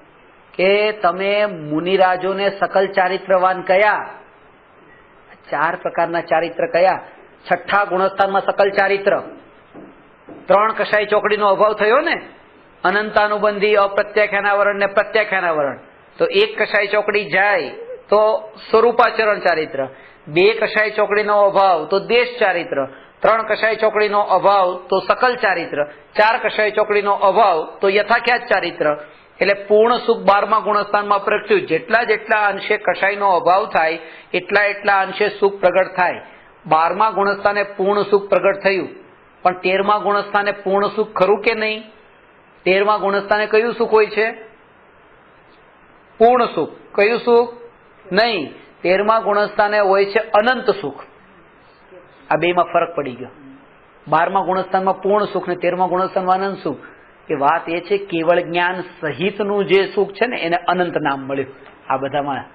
કે તમે મુનિરાજોને સકલ ચારિત્રવાન કયા? 4 પ્રકારના ચારિત્ર કયા? 6ઠ્ઠા ગુણસ્થાનમાં સકલ ચારિત્ર. 3 કસાઈ ચોકડીનો અભાવ થયો ને, અનંતાનુબંધી, અપ્રત્યાખ્યાનાવરણ ને પ્રત્યાખ્યાનાવરણ. તો 1 કસાઈ ચોકડી જાય તો સ્વરૂપાચરણ ચારિત્ર, 2 કસાઈ ચોકડીનો અભાવ તો દેશ ચારિત્ર, 3 કસાઈ ચોકડીનો અભાવ તો સકલ ચારિત્ર, 4 કસાઈ ચોકડીનો અભાવ તો યથાખ્યાત ચારિત્ર. એટલે પૂર્ણ સુખ 12મા ગુણસ્થાનમાં પ્રગટ્યું. જેટલા અંશે કસાઈનો અભાવ થાય એટલા અંશે સુખ પ્રગટ થાય. 12મા ગુણસ્થાને પૂર્ણ સુખ પ્રગટ થયું, પણ 13મા ગુણસ્થાને પૂર્ણ સુખ ખરું કે નહીં? 13મા ગુણસ્થાને કયું સુખ હોય છે? પૂર્ણ સુખ. કયું સુખ? નહીં, 13મા ગુણસ્થાને હોય છે અનંત સુખ. આ બેમાં ફરક પડી ગયો. 12મા ગુણસ્થાનમાં પૂર્ણ સુખ ને 13મા ગુણસ્થાનમાં અનંત સુખ. એ વાત એ છે કેવળ જ્ઞાન સહિતનું જે સુખ છે ને એને અનંત નામ મળ્યું. આ બધામાં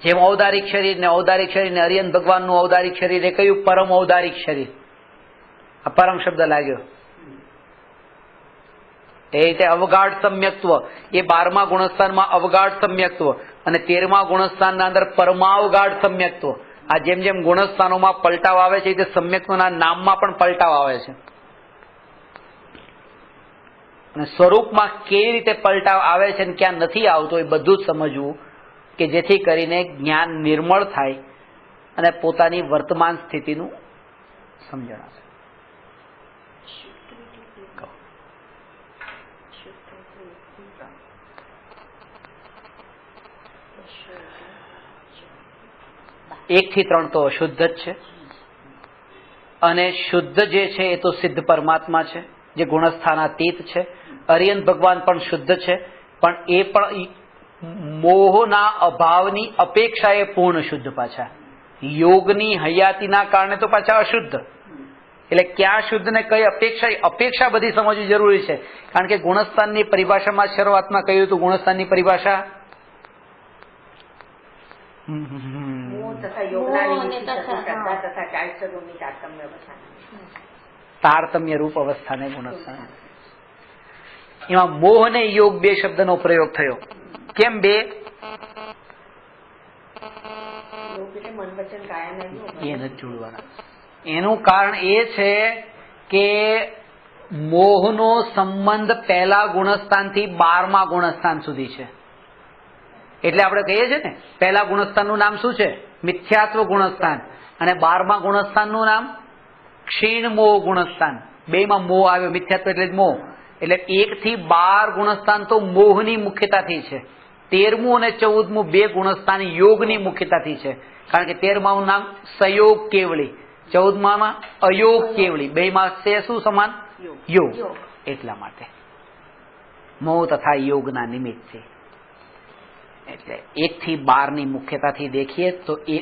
જેમ ઔદારિક શરીર ને અરિયંત ભગવાનનું ઔદારિક શરીર એ કયું? પરમ ઔદારિક શરીર. આ પરમ શબ્દ લાગ્યો. એ રીતે અવગાઢ સમ્યક્ત્વ એ 12મા ગુણસ્થાનમાં અવગાઢ સમ્યક્ત્વ અને 13મા ગુણસ્થાનના અંદર પરમાવગાઢ સમ્યક્ત્વ. આ જેમ જેમ ગુણસ્થાનોમાં પલટાવ આવે છે તે સમ્યક્ત્વના નામમાં પણ પલટાવ આવે છે. અને સ્વરૂપમાં કેવી રીતે પલટાવ આવે છે અને ક્યાં નથી આવતો એ બધું જ સમજવું કે જેથી કરીને જ્ઞાન નિર્મળ થાય અને પોતાની વર્તમાન સ્થિતિનું સમજણ આવે. એક થી 3 તો અશુદ્ધ જ છે અને શુદ્ધ જે છે એ તો સિદ્ધ પરમાત્મા છે જે ગુણસ્થાનાતીત છે. અરિયંત ભગવાન પણ શુદ્ધ છે પણ એ પણ મોહના અભાવની અપેક્ષાએ પૂર્ણ શુદ્ધ પાછા. યોગની હયાતીના કારણે તો પાછા અશુદ્ધ. એટલે ક્યાં શુદ્ધ ને કઈ અપેક્ષા બધી સમજવી જરૂરી છે. કારણ કે ગુણસ્થાનની પરિભાષામાં શરૂઆતમાં કહ્યું હતું, ગુણસ્થાનની પરિભાષા તારતમ્ય રૂપ અવસ્થાને ગુણસ્થાન. એમાં મોહ અને યોગ બે શબ્દનો પ્રયોગ થયો. કેમ બે? એ નથી જોડવાના. એનું કારણ એ છે કે મોહનો સંબંધ પહેલા ગુણસ્થાનથી 12મા ગુણસ્થાન સુધી છે. એટલે આપણે કહીએ છીએ ને પહેલા ગુણસ્થાનનું નામ શું છે? મિથ્યાત્વ ગુણસ્થાન. અને 12મા ગુણસ્થાનનું નામ ક્ષીણ મોહ ગુણસ્થાન. બેમાં મોહ આવ્યો. મિથ્યાત્વ એટલે જ મોહ. એટલે 1 થી 12 ગુણસ્થાન તો મોહની મુખ્યતાથી છે. 13મું અને 14મું બે ગુણસ્થાન યોગની મુખ્યતાથી છે. કારણ કે 13માનું નામ સયોગ કેવળી, 14માં અયોગ કેવળી. બેમાં છે શું સમાન? યોગ. એટલા માટે મોહ તથા યોગના નિમિત્તથી. એટલે 1 થી 12ની મુખ્યતાથી દેખીએ તો એ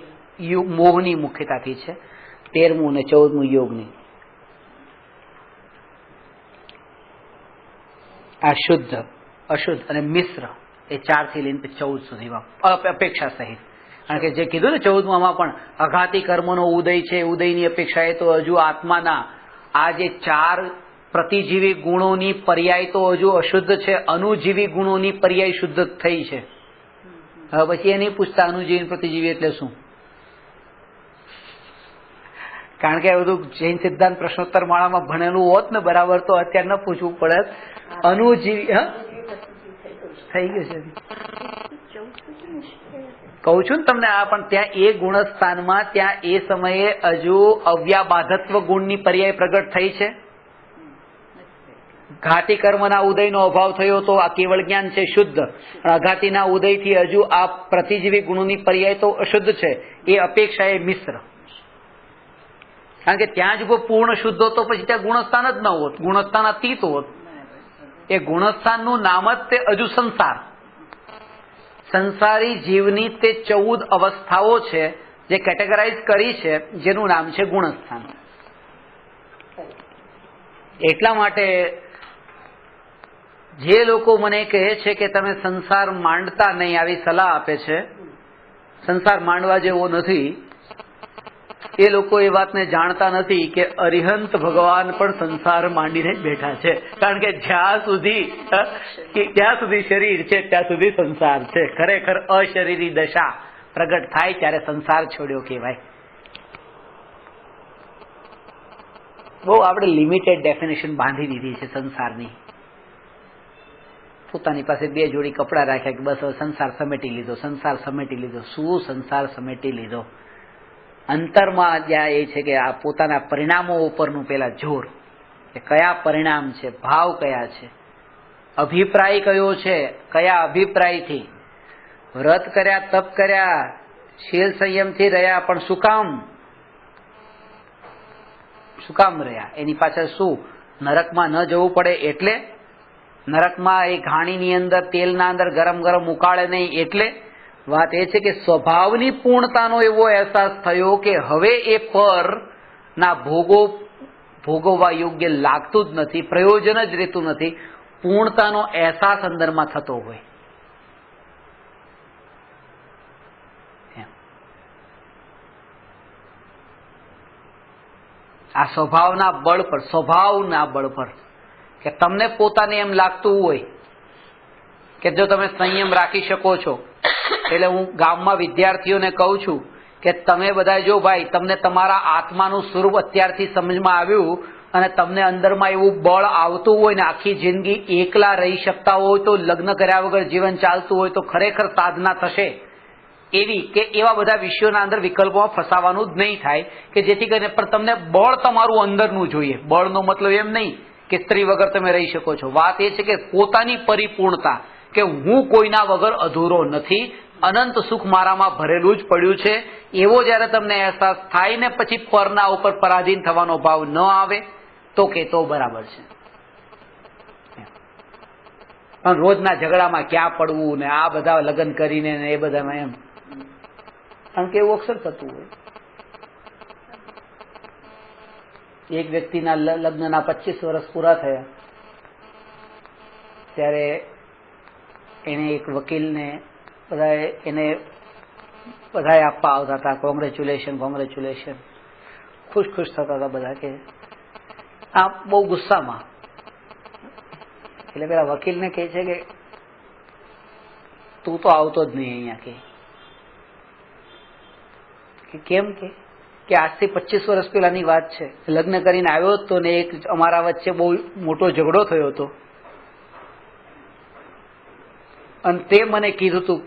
મોહની મુખ્યતાથી છે. 13મું અને 14મું યોગની. આ શુદ્ધ, અશુદ્ધ અને મિશ્ર એ 4 થી લઈને 14 સુધીમાં અપેક્ષા સહિત. કારણ કે જે કીધું ને 14માં પણ અઘાતી કર્મનો ઉદય છે, ઉદયની અપેક્ષા એ તો હજુ આત્માના આ જે 4 પ્રતિજીવી ગુણોની પર્યાય તો હજુ અશુદ્ધ છે. અનુજીવી ગુણોની પર્યાય શુદ્ધ થઈ છે. હવે પછી એ નહીં પૂછતા અનુજીવી પ્રતિજીવી એટલે શું. કારણ કે બધું જૈન સિદ્ધાંત પ્રશ્નોત્તર માળામાં ભણેલું હોત ને બરાબર તો અત્યારે ન પૂછવું પડે. અનુજીવી થઈ ગયું છે. કહું છું ને તમને. આ પણ ત્યાં એ ગુણસ્થાનમાં ત્યાં એ સમયે હજુ અવ્યાબાધત્વ ગુણની પર્યાય પ્રગટ થઈ છે. ઘાતી કર્મના ઉદયનો અભાવ થયો તો આ કેવળ જ્ઞાન છે શુદ્ધ. અઘાતીના ઉદયથી હજુ આ પ્રતિજીવી ગુણોની પર્યાય તો અશુદ્ધ છે. એ અપેક્ષા એ મિશ્ર. કારણ કે ત્યાં જ પૂર્ણ શુદ્ધ હોત તો પછી ત્યાં ગુણસ્થાન જ ન હોત, ગુણસ્થાન અતીત હોત. એ ગુણસ્થાનનું નામ જ તે હજુ સંસાર. સંસારી જીવની તે 14 અવસ્થાઓ છે જે કેટેગરાઇઝ કરી છે, જેનું નામ છે ગુણસ્થાન. એટલા માટે જે લોકો મને કહે છે કે તમે સંસાર માંડતા નહીં, આવી સલાહ આપે છે, સંસાર માંડવા જેવો નથી, એ લોકો એ વાતને જાણતા નથી કે અરિહંત ભગવાન પણ સંસાર માંડીને જ બેઠા છે. કારણ કે જ્યાં સુધી શરીર છે ત્યાં સુધી સંસાર છે. ખરેખર અશરીરી દશા પ્રગટ થાય ત્યારે સંસાર છોડ્યો કહેવાય. બહુ આપણે લિમિટેડ ડેફિનેશન બાંધી દીધી છે સંસારની. પોતાની પાસે 2 જોડી કપડાં રાખ્યા કે બસ હવે સંસાર સમેટી લીધો, સંસાર સમેટી લીધો. શું સંસાર સમેટી લીધો? અંતરમાં જ્યાં એ છે કે આ પોતાના પરિણામો ઉપરનું પેલા જોર, કે કયા પરિણામ છે, ભાવ કયા છે, અભિપ્રાય કયો છે, કયા અભિપ્રાયથી વ્રત કર્યા, તપ કર્યા, શીલ સંયમથી રહ્યા, પણ શું કામ રહ્યા? એની પાછળ શું? નરકમાં ન જવું પડે એટલે નરકમાં એ ઘાણીની અંદર તેલના અંદર ગરમ ગરમ ઉકાળે નહીં. એટલે વાત એ છે કે સ્વભાવની પૂર્ણતાનો એવો અહેસાસ થયો કે હવે એ પર ના ભોગવવા યોગ્ય લાગતું જ નથી, પ્રયોજન જ રહેતું નથી. પૂર્ણતાનો અહેસાસ અંદરમાં થતો હોય. આ સ્વભાવના બળ પર કે તમને પોતાને એમ લાગતું હોય કે જો તમે સંયમ રાખી શકો છો. એટલે હું ગામમાં વિદ્યાર્થીઓને કહું છું કે તમે બધા જો ભાઈ તમને તમારા આત્માનું સ્વરૂપ અત્યારથી સમજમાં આવ્યું અને તમને અંદરમાં એવું બળ આવતું હોય ને આખી જિંદગી એકલા રહી શકતા હોય તો લગ્ન કર્યા વગર જીવન ચાલતું હોય તો ખરેખર સાધના થશે એવી કે એવા બધા વિષયોના અંદર વિકલ્પોમાં ફસાવાનું જ નહીં થાય કે જેથી કરીને પણ તમને બળ તમારું અંદરનું જોઈએ. બળનો મતલબ એમ નહીં કે સ્ત્રી વગર તમે રહી શકો છો. વાત એ છે કે પોતાની પરિપૂર્ણતા કે હું કોઈના વગર અધૂરો નથી, અનંત સુખ મારામાં ભરેલું જ પડ્યું છે એવો જયારે તમને અહેસાસ થાય ને પછી પરના ઉપર પરાધીન થવાનો ભાવ ન આવે તો કે તો બરાબર છે. પણ રોજના ઝઘડામાં ક્યાં પડવું ને આ બધા લગ્ન કરીને ને એ બધામાં એમ કારણ કે એવું અક્ષર થતું હોય. એક વ્યક્તિના લગ્નના 25 વર્ષ પૂરા થયા ત્યારે એને એક વકીલને બધાએ આપવા આવતા હતા. કોંગ્રેચ્યુલેશન ખુશ થતા હતા બધા કે આ બહુ ગુસ્સામાં. એટલે પેલા વકીલને કહે છે કે તું તો આવતો જ નહીં અહીંયા. કે કેમ કે આજથી 25 વર્ષ પહેલાની વાત છે. લગ્ન કરીને આવ્યો હતો ને એક અમારા વચ્ચે બહુ મોટો ઝઘડો થયો હતો અને તે મને કીધું હતું.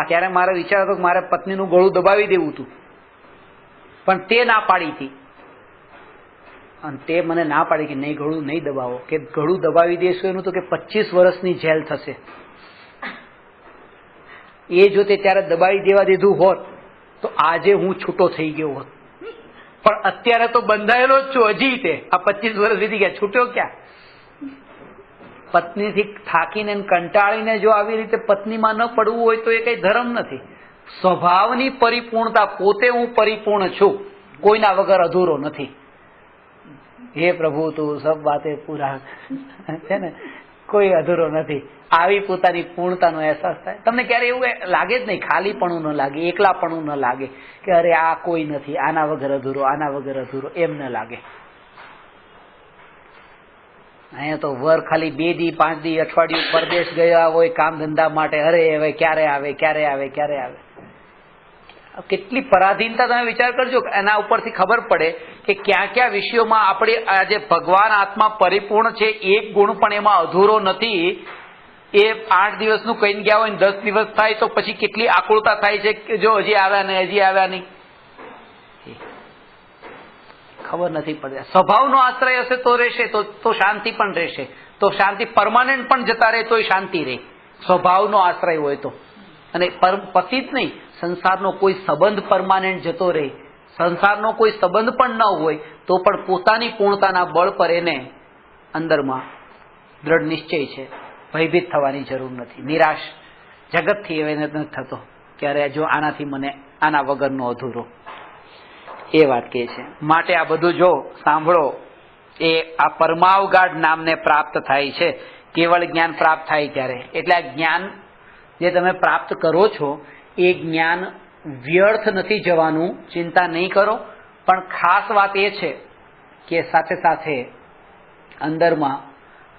ત્યારે મારે વિચાર હતો કે મારે પત્નીનું ગળું દબાવી દેવું હતું પણ તે ના પાડી હતી. અને તે મને ના પાડી કે નહીં ગળું નહીં દબાવો, કે ગળું દબાવી દેશું એનું તો કે 25 વર્ષની જેલ થશે. એ જો તે ત્યારે દબાવી દેવા દીધું હોત તો આજે હું છૂટો થઈ ગયો હોત. પણ અત્યારે તો બંધાયેલો જ છું હજી. તે આ 25 વર્ષ વીતી ગયા, છૂટ્યો ક્યાં? પત્નીથી થાકીને કંટાળીને જો આવી રીતે પત્નીમાં ન પડવું હોય તો એ કઈ ધર્મ નથી. સ્વભાવની પરિપૂર્ણતા, પોતે હું પરિપૂર્ણ છું, કોઈના વગર અધૂરો નથી. હે પ્રભુ તું સબ બાતે પૂરા છે ને, કોઈ અધૂરો નથી. આવી પોતાની પૂર્ણતાનો અહેસાસ થાય. તમને ક્યારે એવું લાગે જ નહીં, ખાલીપણું ન લાગે, એકલાપણું ન લાગે કે અરે આ કોઈ નથી, આના વગર અધૂરો, એમ ન લાગે. અહીંયા તો વર ખાલી 2 દી 5 દી અઠવાડિયું પરદેશ ગયા હોય કામ ધંધા માટે, અરે હવે ક્યારે આવે. કેટલી પરાધીનતા તમે વિચાર કરજો. એના ઉપરથી ખબર પડે કે ક્યાં વિષયોમાં આપણે આજે ભગવાન આત્મા પરિપૂર્ણ છે, એક ગુણ પણ એમાં અધૂરો નથી. એ 8 દિવસનું કહીને ગયા હોય 10 દિવસ થાય તો પછી કેટલી આકુળતા થાય છે કે જો હજી આવ્યા નહીં. ખબર નથી પડતી. સ્વભાવનો આશ્રય હશે તો રહેશે, તો શાંતિ પણ રહેશે. તો શાંતિ પરમાનન્ટ પણ જતા રહે તોય શાંતિ રહે, સ્વભાવનો આશ્રય હોય તો. અને પતિ જ નહીં, સંસારનો કોઈ સંબંધ પરમાનન્ટ જતો રહે, સંસારનો કોઈ સંબંધ પણ ન હોય તો પણ પોતાની પૂર્ણતાના બળ પર એને અંદરમાં દ્રઢ નિશ્ચય છે. ભયભીત થવાની જરૂર નથી. નિરાશ જગતથી હવે નથી થતો કે અરે જો આનાથી મને આના વગરનો અધૂરો, એ વાત કહે છે. માટે આ બધું જો સાંભળો, એ આ પરમાવગાઢ નામને પ્રાપ્ત થાય છે. કેવળ જ્ઞાન પ્રાપ્ત થાય ત્યારે. એટલે આ જ્ઞાન જે તમે પ્રાપ્ત કરો છો એ જ્ઞાન વ્યર્થ નથી જવાનું, ચિંતા નહીં કરો. પણ ખાસ વાત એ છે કે સાથે સાથે અંદરમાં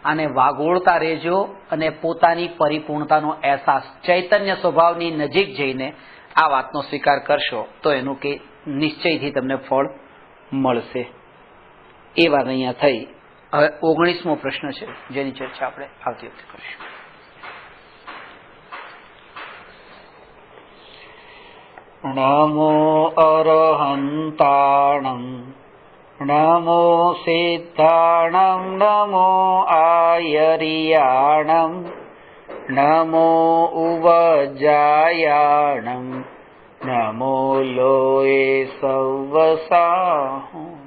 આને વાગોળતા રહેજો અને પોતાની પરિપૂર્ણતાનો અહેસાસ, ચૈતન્ય સ્વભાવની નજીક જઈને આ વાતનો સ્વીકાર કરશો તો એનું કે નિશ્ચયથી તમને ફળ મળશે. એ વાત અહીંયા થઈ. હવે 19મો પ્રશ્ન છે જેની ચર્ચા આપણે આવતી વખતે કરીશું. નમો અરહંતાણં નમો સિદ્ધાણં નમો આયરિયાણં નમો ઉવજાયાણં નમો લોએ સવસાહું.